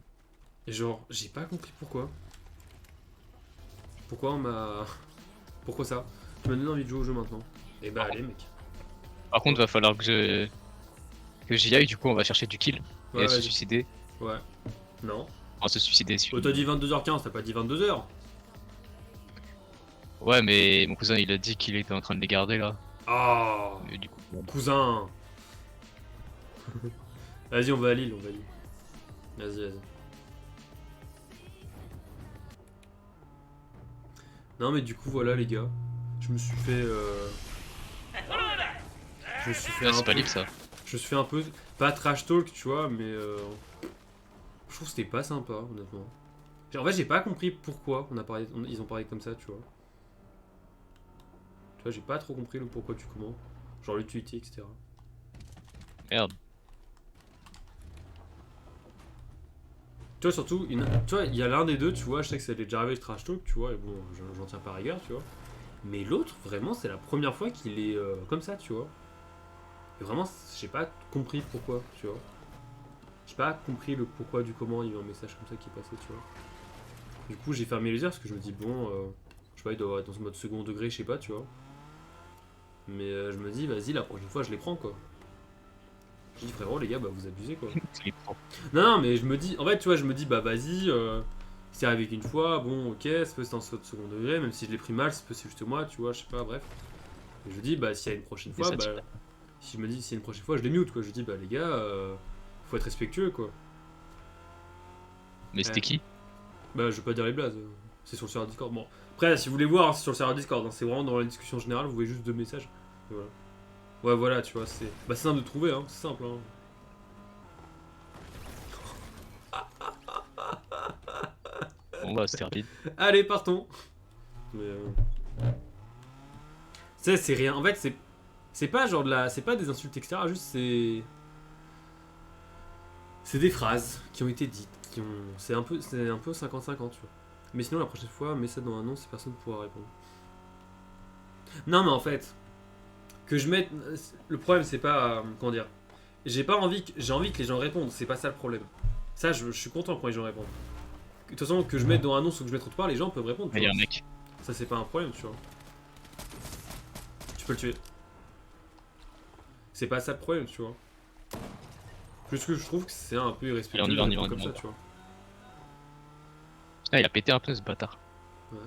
[SPEAKER 1] Et genre, j'ai pas compris pourquoi. Pourquoi on m'a. Pourquoi ça? Tu m'as donné envie de jouer au jeu maintenant. Et bah allez, mec.
[SPEAKER 2] Par contre, va falloir que j'y aille, du coup, on va chercher du kill
[SPEAKER 1] Ouais,
[SPEAKER 2] et se
[SPEAKER 1] vas-y.
[SPEAKER 2] suicider.
[SPEAKER 1] Ouais. Non.
[SPEAKER 2] On va se suicider si.
[SPEAKER 1] Oh, t'as dit 22h15, t'as pas dit 22h.
[SPEAKER 2] Ouais, mais mon cousin il a dit qu'il était en train de les garder là.
[SPEAKER 1] Oh,
[SPEAKER 2] Et du coup, bon.
[SPEAKER 1] cousin. Vas-y, on va à Lille, on va à Lille. Vas-y. Non, mais du coup, voilà, les gars. Je me suis fait. Je me suis fait
[SPEAKER 2] Ah,
[SPEAKER 1] un
[SPEAKER 2] c'est pas
[SPEAKER 1] peu.
[SPEAKER 2] libre ça.
[SPEAKER 1] Je me suis fait un peu. Pas trash talk, tu vois, mais. Je trouve que c'était pas sympa, honnêtement. En fait, j'ai pas compris pourquoi ils ont parlé comme ça, tu vois. Tu vois, j'ai pas trop compris le pourquoi du comment. Genre l'utilité, etc.
[SPEAKER 2] Merde.
[SPEAKER 1] Tu vois, surtout, tu vois, il y a l'un des deux, tu vois, je sais que ça l'est déjà arrivé le trash talk, tu vois, et bon, j'en tiens pas rigueur, tu vois. Mais l'autre, vraiment, c'est la première fois qu'il est comme ça, tu vois. Et vraiment, j'ai pas compris pourquoi, tu vois. J'ai pas compris le pourquoi du comment il y a eu un message comme ça qui est passé, tu vois. Du coup, j'ai fermé les yeux parce que je me dis, bon, je sais pas, il doit être dans ce mode second degré, je sais pas, tu vois. Mais je me dis, vas-y, la prochaine fois, je les prends, quoi. Je dis, frérot, les gars, bah vous abusez, quoi.
[SPEAKER 2] Tu les prends.
[SPEAKER 1] Non, mais je me dis, en fait, tu vois, je me dis, bah vas-y, C'est arrivé qu'une fois, bon, ok, ça peut être un saut de second degré, même si je l'ai pris mal, ça peut c'est juste moi, tu vois, je sais pas, bref. Et je dis, bah, s'il y a une prochaine
[SPEAKER 2] C'est
[SPEAKER 1] fois,
[SPEAKER 2] ça,
[SPEAKER 1] bah,
[SPEAKER 2] type.
[SPEAKER 1] si je me dis, s'il y a une prochaine fois, je les mute, quoi. Je dis, bah, les gars, faut être respectueux, quoi.
[SPEAKER 2] Mais
[SPEAKER 1] Ouais.
[SPEAKER 2] c'était qui?
[SPEAKER 1] Bah, je vais pas dire les blazes, c'est sur le serveur Discord. Bon, après, si vous voulez voir, hein, c'est sur le serveur Discord, hein, c'est vraiment dans la discussion générale, vous voyez juste 2 messages. Et voilà. Ouais, voilà, tu vois, c'est. Bah, c'est simple de trouver, hein, c'est simple, hein.
[SPEAKER 2] Bon bah c'était rapide.
[SPEAKER 1] Allez, partons. Mais. Tu sais, c'est rien. En fait, c'est. C'est pas genre de la. C'est pas des insultes, etc. Juste, c'est. C'est des phrases qui ont été dites, qui ont. C'est un peu 50-50, tu vois. Mais sinon, la prochaine fois, mets ça dans un annonce et personne ne pourra répondre. Non, mais en fait, que je mette. Le problème, c'est pas. Comment dire. J'ai pas envie que. J'ai envie que les gens répondent, c'est pas ça le problème. Ça, je suis content quand les gens répondent. De toute façon, que je mette dans un annonce ou que je mette autre part, les gens peuvent répondre, tu
[SPEAKER 2] Il y a
[SPEAKER 1] vois.
[SPEAKER 2] un mec.
[SPEAKER 1] Ça, c'est pas un problème, tu vois. Tu peux le tuer. C'est pas ça le problème, tu vois. Juste que je trouve que c'est un peu irrespectueux
[SPEAKER 2] Allez, on y va,
[SPEAKER 1] de
[SPEAKER 2] on y va,
[SPEAKER 1] répondre
[SPEAKER 2] on y
[SPEAKER 1] comme
[SPEAKER 2] va.
[SPEAKER 1] ça, tu vois.
[SPEAKER 2] Putain, il a pété un peu ce bâtard.
[SPEAKER 1] Parce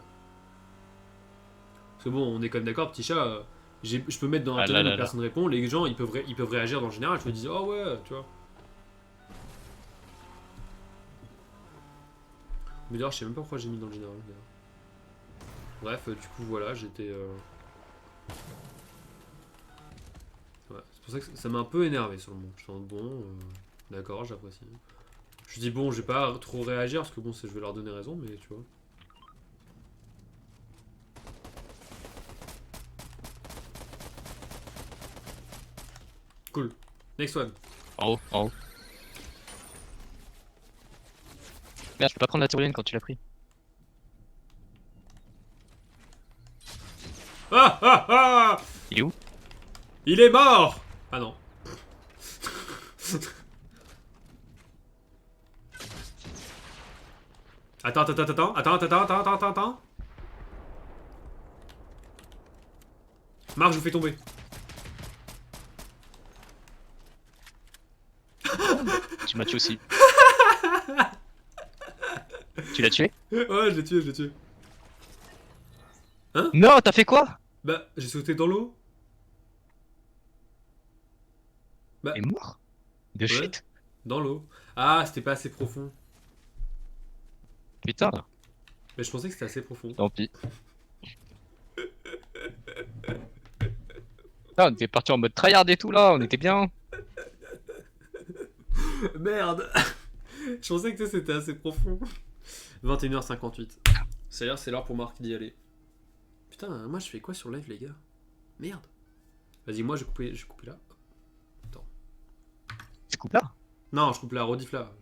[SPEAKER 1] que bon, on est quand même d'accord, petit chat. Je peux mettre dans un
[SPEAKER 2] Ah là
[SPEAKER 1] tunnel où
[SPEAKER 2] là là.
[SPEAKER 1] personne répond, les gens ils peuvent réagir dans le général, je me dis oh ouais, tu vois. Mais d'ailleurs, je sais même pas pourquoi j'ai mis dans le général. D'ailleurs. Bref, du coup, voilà, j'étais. Ouais, c'est pour ça que ça m'a un peu énervé sur le moment. Je suis en bon, d'accord, j'apprécie. Je dis bon, je vais pas trop réagir parce que bon, je vais leur donner raison, mais tu vois. Cool. Next one.
[SPEAKER 2] En haut, en haut. Merde, je peux pas prendre la tyrolienne quand tu l'as pris.
[SPEAKER 1] Ah ah ah!
[SPEAKER 2] Il est où?
[SPEAKER 1] Il est mort! Ah non. Attends. Marc, je vous fais tomber.
[SPEAKER 2] Tu m'as tué aussi. Tu l'as tué?
[SPEAKER 1] Ouais, je l'ai tué. Hein?
[SPEAKER 2] Non, t'as fait quoi?
[SPEAKER 1] Bah, j'ai sauté dans l'eau. Bah,
[SPEAKER 2] Il est mort? De
[SPEAKER 1] ouais,
[SPEAKER 2] shit?
[SPEAKER 1] dans l'eau. Ah, c'était pas assez profond.
[SPEAKER 2] Putain,
[SPEAKER 1] Mais je pensais que c'était assez profond.
[SPEAKER 2] tant pis. Putain, on était parti en mode tryhard et tout là, on était bien.
[SPEAKER 1] Merde! Je pensais que c'était assez profond. 21h58. C'est l'heure pour Marc d'y aller. Putain, moi je fais quoi sur live, les gars? Merde. Vas-y, moi je coupe là. Attends.
[SPEAKER 2] Tu coupes là?
[SPEAKER 1] Non, je coupe la rediff là.